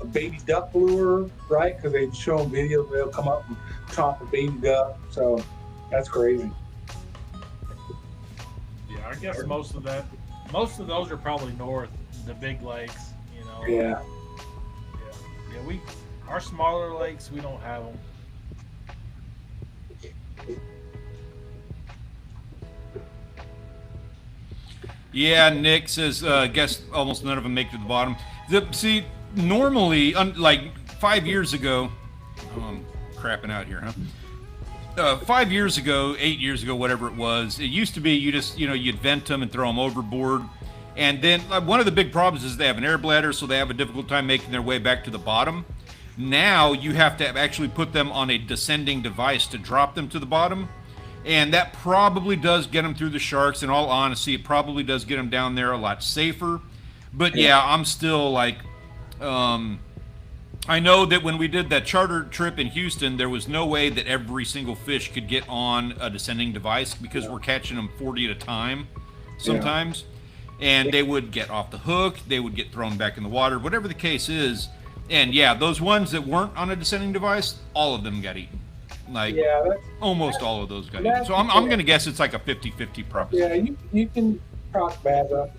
B: a baby duck lure, right? Because they show them videos where they'll come up and chomp a baby duck. So that's crazy.
C: Yeah, I guess most of those are probably north, the big lakes,
B: Yeah.
C: Our smaller lakes, we don't have them.
A: Yeah, Nick says, guess almost none of them make it to the bottom. See, normally, like 5 years ago, I'm crapping out here, huh? 5 years ago, 8 years ago, whatever it was, it used to be you just, you'd vent them and throw them overboard. And then one of the big problems is they have an air bladder, so they have a difficult time making their way back to the bottom. Now you have to actually put them on a descending device to drop them to the bottom. And that probably does get them through the sharks. In all honesty, it probably does get them down there a lot safer. But yeah, I'm still like, I know that when we did that charter trip in Houston, there was no way that every single fish could get on a descending device because we're catching them 40 at a time sometimes. And they would get off the hook, they would get thrown back in the water, whatever the case is. And yeah, those ones that weren't on a descending device, all of them got eaten. Like, almost all of those got eaten. So I'm going to guess it's like a 50-50 proposition.
B: Yeah, you can cross bad up,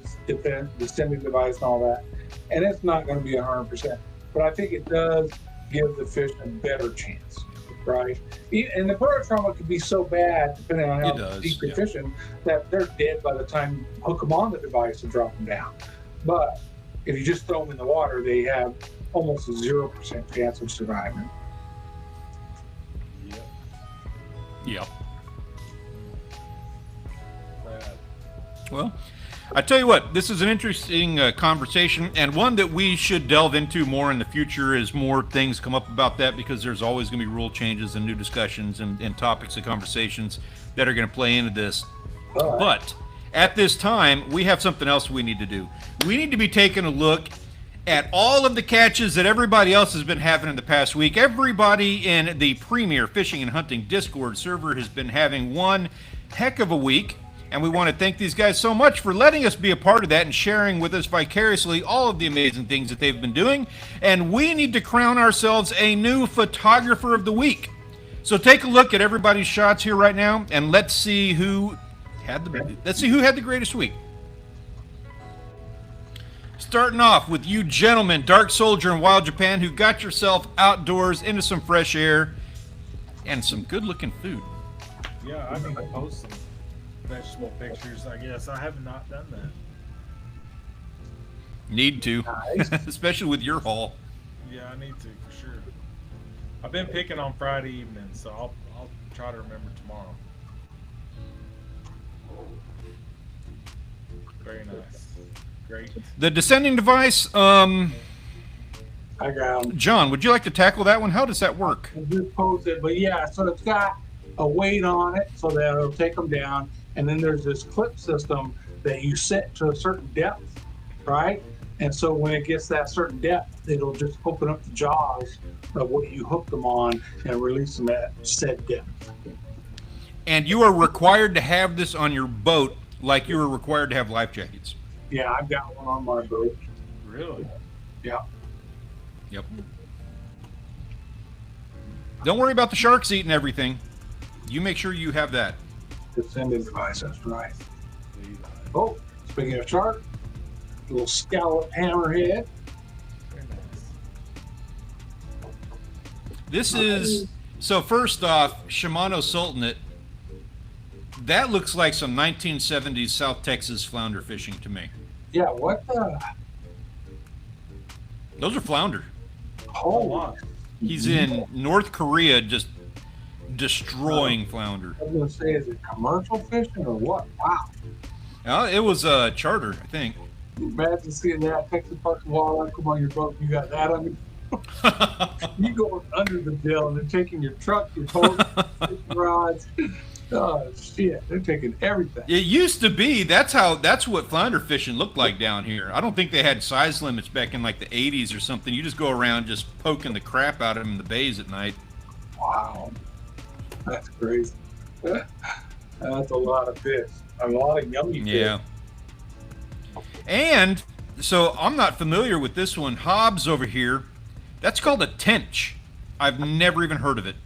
B: descending device and all that. And it's not going to be 100%. But I think it does give the fish a better chance, right? And the bird trauma could be so bad, depending on how deep you're fishing, that they're dead by the time you hook them on the device and drop them down. But if you just throw them in the water, they have almost a 0% chance of surviving.
A: Yep. Well, I tell you what, this is an interesting conversation, and one that we should delve into more in the future as more things come up about that, because there's always going to be rule changes and new discussions and topics of conversations that are going to play into this. But at this time, we have something else we need to do. We need to be taking a look at all of the catches that everybody else has been having in the past week. Everybody in the Premier Fishing and Hunting Discord server has been having one heck of a week, and we want to thank these guys so much for letting us be a part of that and sharing with us vicariously all of the amazing things that they've been doing. And we need to crown ourselves a new Photographer of the Week. So take a look at everybody's shots here right now, and let's see who had the greatest week. Starting off with you gentlemen, Dark Soldier in Wild Japan, who got yourself outdoors into some fresh air and some good-looking food.
C: Yeah, I need to post some vegetable pictures, I guess. I have not done that.
A: Need to, especially with your haul.
C: Yeah, I need to for sure. I've been picking on Friday evening, so I'll try to remember tomorrow. Very nice. Great.
A: The descending device,
B: I got 'em.
A: John, would you like to tackle that one? How does that work?
B: I just posed it, but yeah, so it's got a weight on it so that it'll take them down, and then there's this clip system that you set to a certain depth, right? And so when it gets that certain depth, it'll just open up the jaws of what you hooked them on and release them at said depth.
A: And you are required to have this on your boat like you are required to have life jackets.
B: Yeah, I've got one on my boat.
C: Really?
B: Yeah.
A: Yep. Don't worry about the sharks eating everything. You make sure you have that.
B: Descending device, that's right. Oh, speaking of shark, little scallop hammerhead.
C: Very nice.
A: This is, so first off, Shimano Sultanate. That looks like some 1970s South Texas flounder fishing to me.
B: Yeah, what the?
A: Those are flounder.
B: Oh,
A: He's in North Korea just destroying flounder.
B: I was going to say, is it commercial fishing or what? Wow.
A: It was a charter, I think.
B: Imagine seeing that Texas Parks and Wildlife come on your boat. You got that on your You go under the bill and they're taking your truck, your boat, fishing rods. Oh shit! They're taking everything.
A: It used to be, that's what flounder fishing looked like down here. I don't think they had size limits back in like the 80s or something. You just go around just poking the crap out of them in the bays at night.
B: Wow, that's crazy. That's a lot of fish. A lot of yummy fish.
A: Yeah. And so I'm not familiar with this one. Hobbs over here, that's called a tench. I've never even heard of it.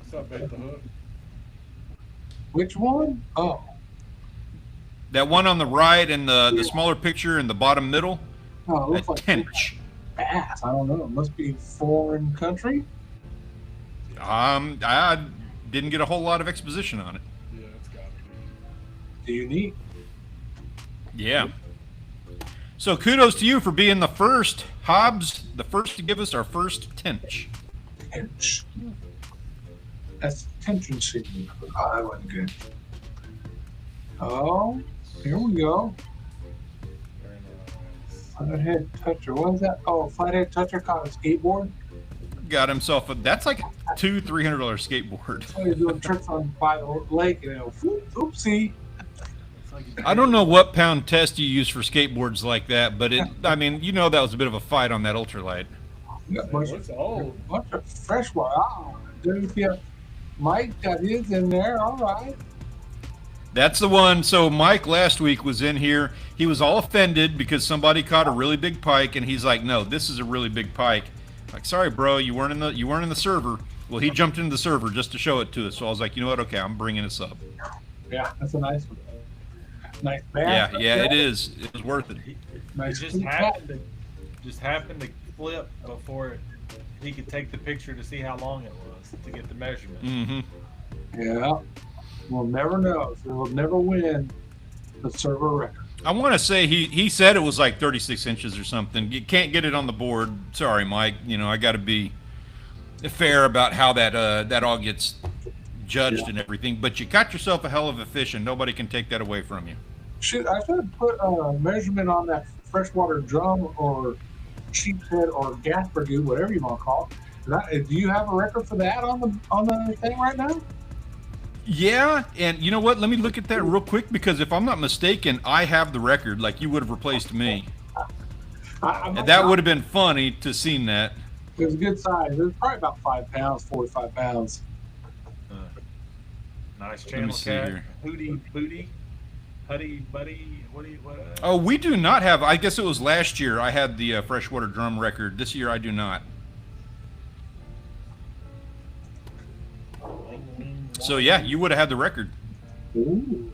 C: What's up, Bait the Hook?
B: Which one? Oh,
A: That one on the right and the smaller picture in the bottom middle,
B: oh, it
A: a
B: looks like
A: tench.
B: bass. I don't know. It must be foreign country.
A: I didn't get a whole lot of exposition on it.
C: Yeah, it's got to be.
B: Unique.
A: Yeah. So kudos to you for being the first, Hobbs, the first to give us our first tench.
B: Tench. That's tension signal. Oh, that wasn't good. Oh, here we go.
C: Very nice.
B: Flathead toucher. What is that? Oh, flathead toucher caught a skateboard.
A: Got himself that's like a $200-300 skateboard.
B: So he's doing tricks on by the lake and it'll oopsie.
A: I don't know what pound test you use for skateboards like that, but I mean, you know that was a bit of a fight on that ultralight.
B: You got a bunch
C: It's old.
B: of fresh water. Oh, WPF. Mike got his in there. All right.
A: That's the one. So Mike last week was in here. He was all offended because somebody caught a really big pike, and he's like, "No, this is a really big pike." Like, sorry, bro, you weren't in the server. Well, he jumped into the server just to show it to us. So I was like, you know what? Okay, I'm bringing this up.
B: Yeah, that's a nice one. Nice bass.
A: Yeah, it is. It was worth it.
B: Nice.
C: It just happened to flip before he could take the picture to see how long it was to get the measurement.
A: Mm-hmm.
B: Yeah. We'll never know. So we'll never win the server record.
A: I want to say he said it was like 36 inches or something. You can't get it on the board. Sorry, Mike. You know, I got to be fair about how that all gets judged and everything. But you got yourself a hell of a fish, and nobody can take that away from you.
B: Shoot, I should have put a measurement on that freshwater drum or sheep's head or Gasper dude, whatever you want to call it. Do you have a record for that on the thing right now?
A: Yeah, and you know what? Let me look at that real quick, because if I'm not mistaken, I have the record. Like, you would have replaced me. That would have been funny to seen that.
B: It was a good size. It was probably about 5 pounds, 45 pounds.
C: Nice
A: Let
C: channel
A: me see
C: cat.
A: here.
C: Hootie Booty. Huddy Buddy. What?
A: Oh, we do not have. I guess it was last year I had the freshwater drum record. This year I do not. So yeah, you would have had the record.
B: Ooh.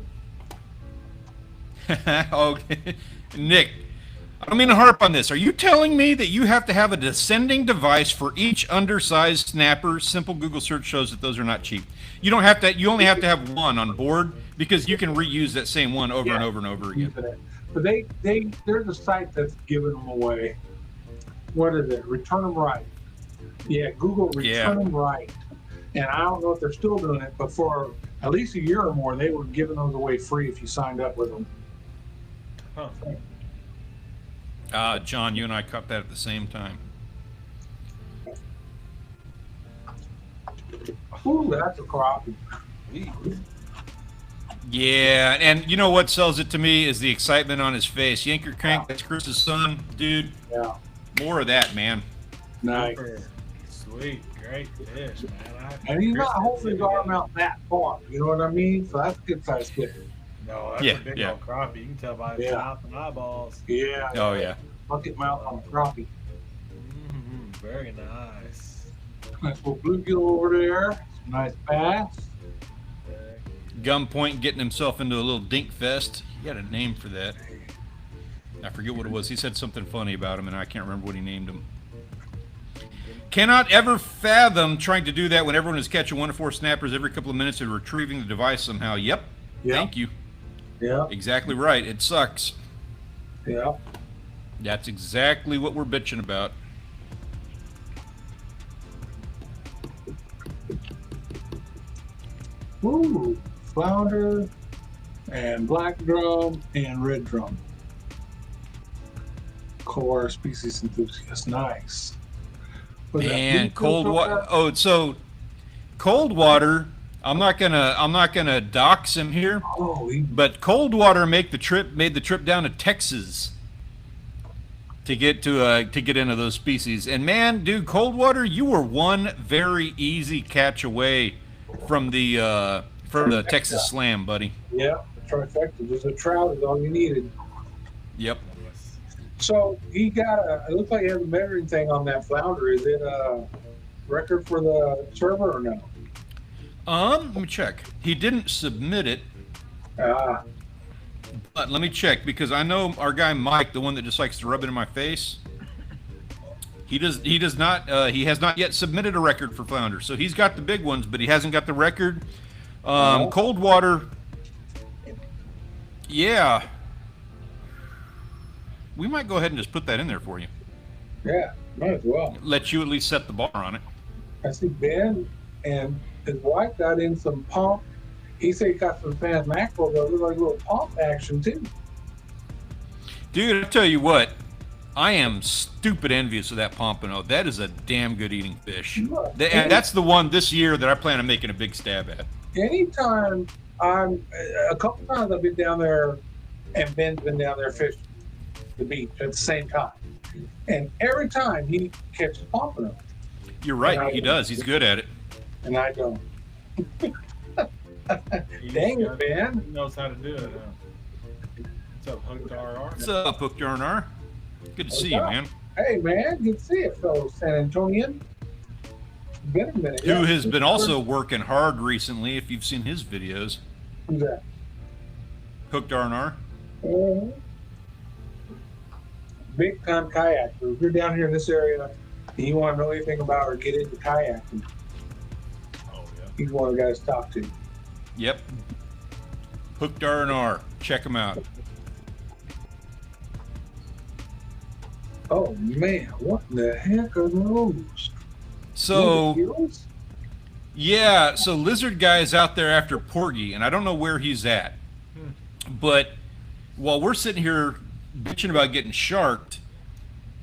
A: Okay, Nick, I don't mean to harp on this. Are you telling me that you have to have a descending device for each undersized snapper? Simple Google search shows that those are not cheap. You don't have to. You only have to have one on board, because you can reuse that same one over and over and over again.
B: But there's a site that's giving them away. what is it? Return them right. Yeah, Google return them right. And I don't know if they're still doing it, but for at least a year or more, they were giving those away free if you signed up with them.
C: Huh.
A: John, you and I caught that at the same time.
B: Ooh, that's a crappie.
A: Yeah, and you know what sells it to me is the excitement on his face. Yanker Crank, that's Chris's son, dude.
B: Yeah.
A: More of that, man.
B: Nice.
C: Sweet, great fish, man.
B: And he's not holding his arm out that far. You know what I mean? So that's a good sized fish.
C: No, that's a big old crappie. You can tell by his mouth and eyeballs.
B: Yeah.
A: Oh, yeah.
B: Bucket mouth on crappie.
C: Very nice.
B: Nice little bluegill over there. Some nice bass.
A: Gunpoint getting himself into a little dink fest. He had a name for that. I forget what it was. He said something funny about him, and I can't remember what he named him. Cannot ever fathom trying to do that when everyone is catching 1 to 4 snappers every couple of minutes and retrieving the device somehow. Yep. Thank you.
B: Yeah.
A: Exactly right. It sucks.
B: Yeah.
A: That's exactly what we're bitching about.
B: Ooh, flounder and black drum and red drum. Core species enthusiast. Nice.
A: And cold water. Oh, so cold water. I'm not gonna dox him here.
B: Oh,
A: but cold water made the trip down to Texas to get into those species. And man, dude, cold water, you were one very easy catch away from the Texas Slam, buddy.
B: Yeah, trifecta. Just a trout is all you needed.
A: Yep.
B: So he got it looks like he has a measuring thing on that flounder. Is it a record for the server or no?
A: Let me check. He didn't submit it. But let me check, because I know our guy Mike, the one that just likes to rub it in my face. He has not yet submitted a record for flounder. So he's got the big ones, but he hasn't got the record. Cold water. Yeah. We might go ahead and just put that in there for you.
B: Yeah, might as well.
A: Let you at least set the bar on it.
B: I see Ben and his wife got in some pump. He said he got some fan mackerel that look like a little pump action too.
A: Dude, I tell you what, I am stupid envious of that pompano. That is a damn good eating fish. And that's the one this year that I plan on making a big stab at.
B: Anytime a couple times I've been down there and Ben's been down there fishing the beach at the same time. And every time he catches pompano.
A: You're right, he does. He's good at it.
B: And I don't. Dang it, Ben.
C: He knows how to do it. What's up, Hooked RR?
A: What's up, Hooked RR? Good to see you, man.
B: Hey, man. Good to see you, fellow San Antonian. Been a minute.
A: Who has been also working hard recently, if you've seen his videos.
B: Who's that?
A: Hooked RR.
B: Big time kayaker. If you're down here in this area and you want to know anything about or get into kayaking, he's one of the guys to talk to.
A: Yep. Hooked R&R. Check him out.
B: Oh man, what in the heck are those?
A: So yeah, so Lizard Guy is out there after porgy, and I don't know where he's at. But while we're sitting here bitching about getting sharked,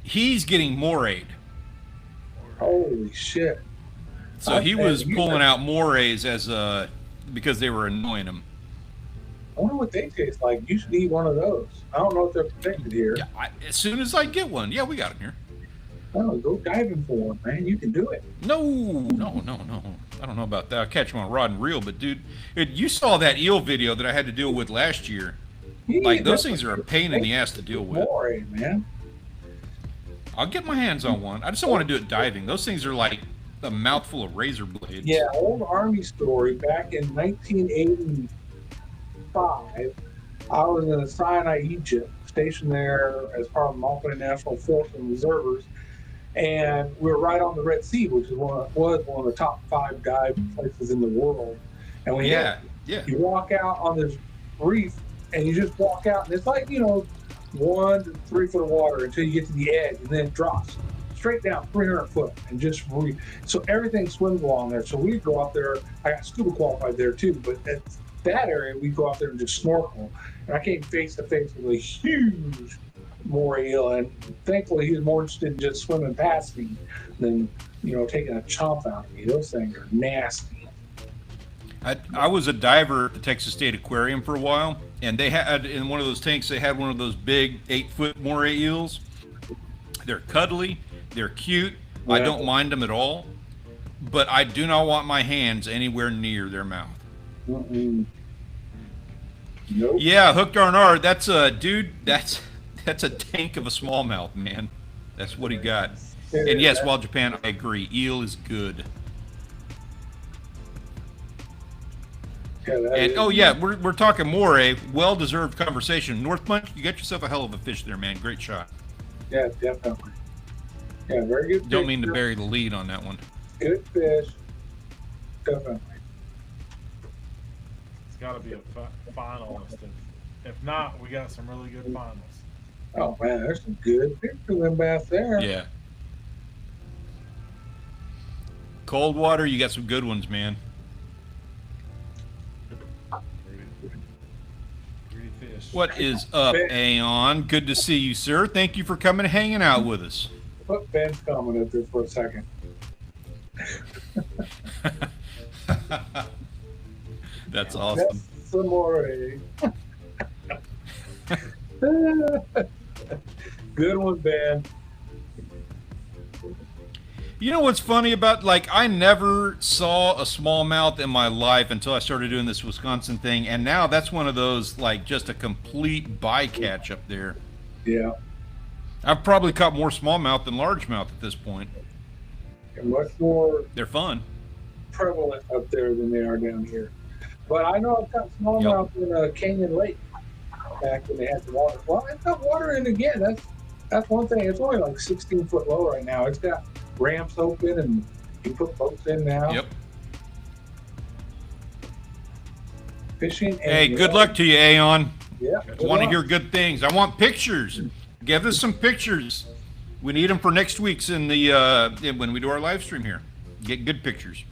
A: he's getting moraid.
B: Holy shit.
A: So he was pulling out morays as because they were annoying him.
B: I wonder what they taste like. You should eat one of those. I don't know if they're protected here.
A: Yeah, as soon as I get one. Yeah, we got them here.
B: Oh, go diving for one, man. You can do it.
A: No. I don't know about that. I'll catch them on rod and reel, but dude, you saw that eel video that I had to deal with last year. Like, those things are a pain in the ass to deal with.
B: Moray, man.
A: I'll get my hands on one. I just don't want to do it diving. Those things are like a mouthful of razor blades.
B: Yeah, old Army story. Back in 1985, I was in Sinai, Egypt, stationed there as part of the multinational force and reservists, and we were right on the Red Sea, which is one of the top 5 dive places in the world. And when you walk out on this reef, and you just walk out, and it's like 1 to 3 foot of water until you get to the edge, and then it drops. straight down 300 foot and just so everything swims along there. So we'd go out there. I got scuba qualified there too, but at that area we'd go out there and just snorkel. And I came face to face with a huge moray eel, and thankfully he was more interested in just swimming past me than taking a chomp out of me. Those things are nasty.
A: I was a diver at the Texas State Aquarium for a while, and they had in one of those tanks they had one of those big 8-foot moray eels. They're cuddly, they're cute. Yeah. I don't mind them at all, but I do not want my hands anywhere near their mouth.
B: Mm-mm. Nope.
A: Yeah, hooked R&R. That's a dude. That's a tank of a smallmouth, man. That's what he got. And yes, Wild Japan, I agree. Eel is good. And oh yeah, we're talking moray. Well-deserved conversation. North Punch, you got yourself a hell of a fish there, man. Great shot.
B: Yeah, definitely. Yeah, very good.
A: Don't mean to bury the lead on that one.
B: Good fish. Definitely.
C: It's got to be a finalist. If not, we got some really good finals.
B: Oh man, there's some good fish for them bass there.
A: Yeah. Cold water, you got some good ones, man. What is up, Aeon? Good to see you, sir. Thank you for coming and hanging out with us.
B: Put Ben's comment up there for a second.
A: That's awesome.
B: That's some moray. Good one, Ben.
A: You know what's funny about, I never saw a smallmouth in my life until I started doing this Wisconsin thing, and now that's one of those, just a complete bycatch up there.
B: Yeah.
A: I've probably caught more smallmouth than largemouth at this point.
B: And much more...
A: They're fun.
B: ...prevalent up there than they are down here. But I know I've got smallmouth in Canyon Lake back when they had the water. Well, I've got water in again. That's one thing. It's only 16 foot low right now. It's got ramps open and you put boats in now.
A: Yep.
B: Fishing.
A: Hey, good luck to you, Aeon.
B: Yeah.
A: I want to hear good things. I want pictures. Give us some pictures. We need them for next week's when we do our live stream here. Get good pictures.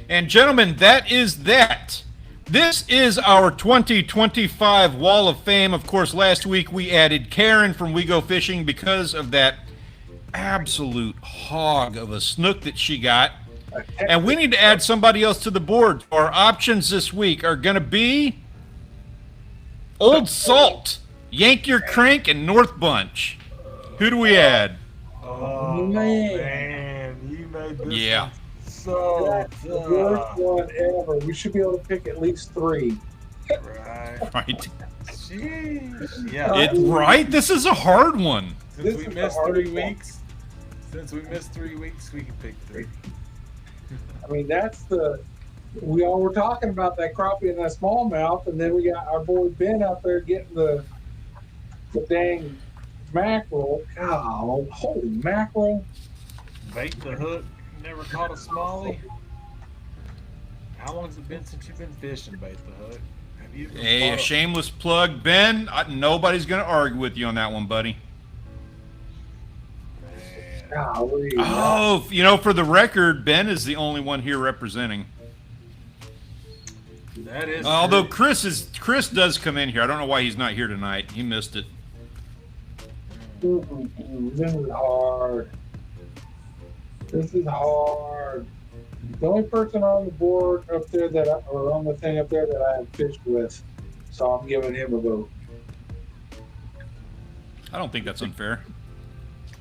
A: And gentlemen, that is that. This is our 2025 Wall of Fame. Of course, last week we added Karen from We Go Fishing because of that absolute hog of a snook that she got. And we need to add somebody else to the board. Our options this week are going to be Old Salt, Yank Your Crank, and North Bunch. Who do we add?
C: Oh, man. You made this
A: one
C: so
B: the worst one ever. We should be able to pick at least 3.
A: Right.
C: Jeez. Yeah.
A: Right? This is a hard one.
C: Since we missed 3 weeks, we can pick 3.
B: I mean, that's we all were talking about that crappie and that smallmouth, and then we got our boy Ben out there getting the dang mackerel. God, holy mackerel.
C: Bait the hook. Never caught a smallie. How long has it been since you've been fishing, Bait the Hook? Have you?
A: Hey, a shameless plug, Ben. Nobody's going to argue with you on that one, buddy.
B: Golly.
A: Oh, for the record, Ben is the only one here representing.
C: That is.
A: Although Chris does come in here. I don't know why he's not here tonight. He missed it.
B: This is hard. This is hard. The only person on the board up there or on the thing up there that I have fished with, so I'm giving him a vote.
A: I don't think that's unfair.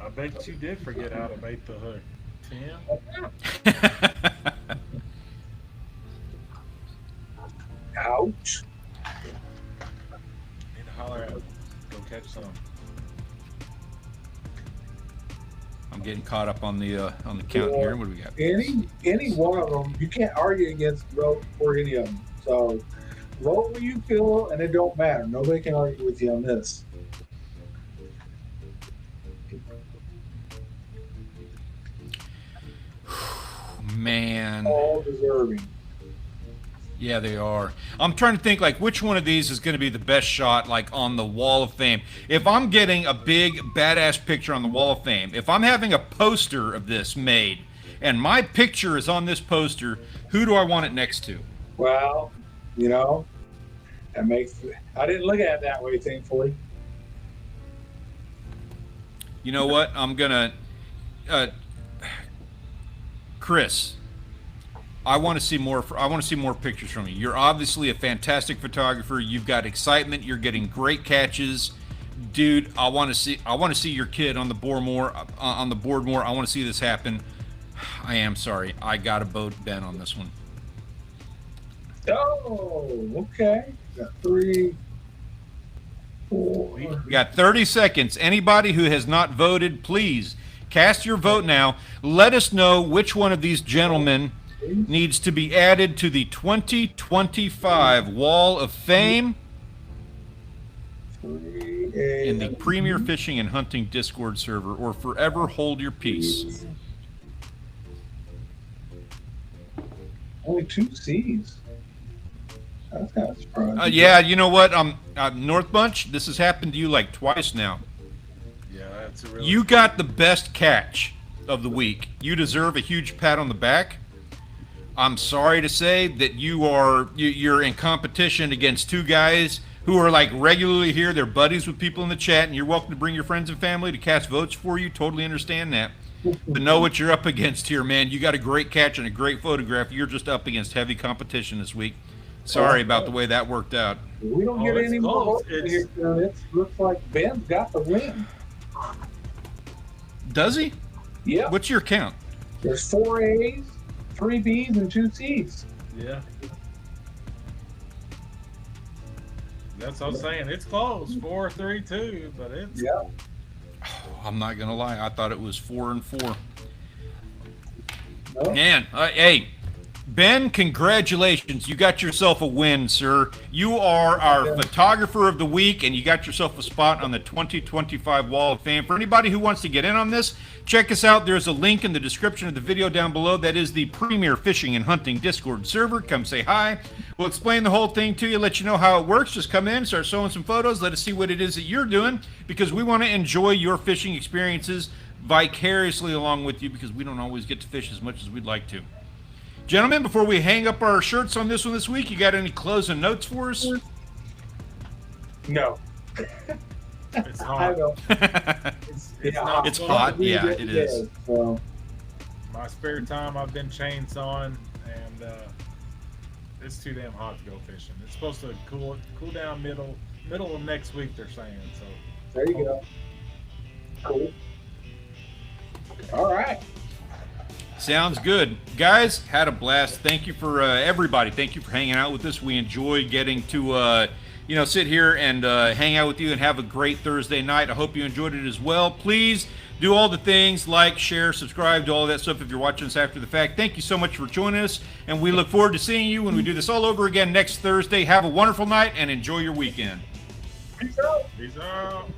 C: I bet you did forget how to bait the hook, Tim.
B: Ouch.
C: Need to holler at him. Go catch some.
A: I'm getting caught up on the count here. What do we got?
B: Any one of them, you can't argue against vote for any of them. So vote what you feel, and it don't matter. Nobody can argue with you on this.
A: Man.
B: All deserving.
A: Yeah, they are. I'm trying to think like which one of these is going to be the best shot like on the Wall of Fame. If I'm getting a big badass picture on the Wall of Fame, if I'm having a poster of this made and my picture is on this poster, who do I want it next to?
B: Well, you know, that makes. I didn't look at it that way, thankfully.
A: You know what? I'm gonna, Chris. I want to see more. I want to see more pictures from you. You're obviously a fantastic photographer. You've got excitement. You're getting great catches, dude. I want to see. I want to see your kid on the board more. On the board more. I want to see this happen. I am sorry. I got to vote Ben on this one.
B: Oh, okay. Got 3, 4.
A: We got 30 seconds. Anybody who has not voted, please cast your vote now. Let us know which one of these gentlemen needs to be added to the 2025 Wall of Fame in the Premier Fishing and Hunting Discord server, or forever hold your peace.
B: Only 2 C's. That's kind of surprising.
A: Yeah, you know what? North Bunch, this has happened to you like twice now.
C: Yeah, that's a really.
A: You got the best catch of the week. You deserve a huge pat on the back. I'm sorry to say that you're in competition against 2 guys who are like regularly here. They're buddies with people in the chat, and you're welcome to bring your friends and family to cast votes for you. Totally understand that. But know what you're up against here, man. You got a great catch and a great photograph. You're just up against heavy competition this week. Sorry about the way that worked out.
B: We don't get any more votes here. It looks like Ben's got the win.
A: Does he?
B: Yeah.
A: What's your count?
B: There's 4 A's, 3 B's, and 2 C's.
C: Yeah. That's what I'm saying. It's close. 4-3-2, but it's.
B: Yeah.
A: I'm not gonna lie. I thought it was 4 and 4.
B: No.
A: Man, hey, Ben, congratulations. You got yourself a win, sir. You are our photographer of the week, and you got yourself a spot on the 2025 Wall of Fame. For anybody who wants to get in on this, check us out. There's a link in the description of the video down below. That is the Premier Fishing and Hunting Discord server. Come say hi. We'll explain the whole thing to you, let you know how it works. Just come in, start showing some photos, let us see what it is that you're doing, because we want to enjoy your fishing experiences vicariously along with you, because we don't always get to fish as much as we'd like to. Gentlemen, before we hang up our shirts on this one this week, you got any closing notes for us?
B: No.
C: It's
B: I
C: hot.
B: don't.
A: It's hot. Yeah, it is.
B: So,
C: My spare time, I've been chainsawing, and it's too damn hot to go fishing. It's supposed to cool down middle of next week, they're saying. So
B: there you go. Cool. All right.
A: Sounds good. Guys, had a blast. Thank you for everybody. Thank you for hanging out with us. We enjoy getting to sit here and hang out with you and have a great Thursday night. I hope you enjoyed it as well. Please do all the things, like, share, subscribe, do all that stuff if you're watching us after the fact. Thank you so much for joining us, and we look forward to seeing you when we do this all over again next Thursday. Have a wonderful night and enjoy your weekend.
B: Peace out.
C: peace out.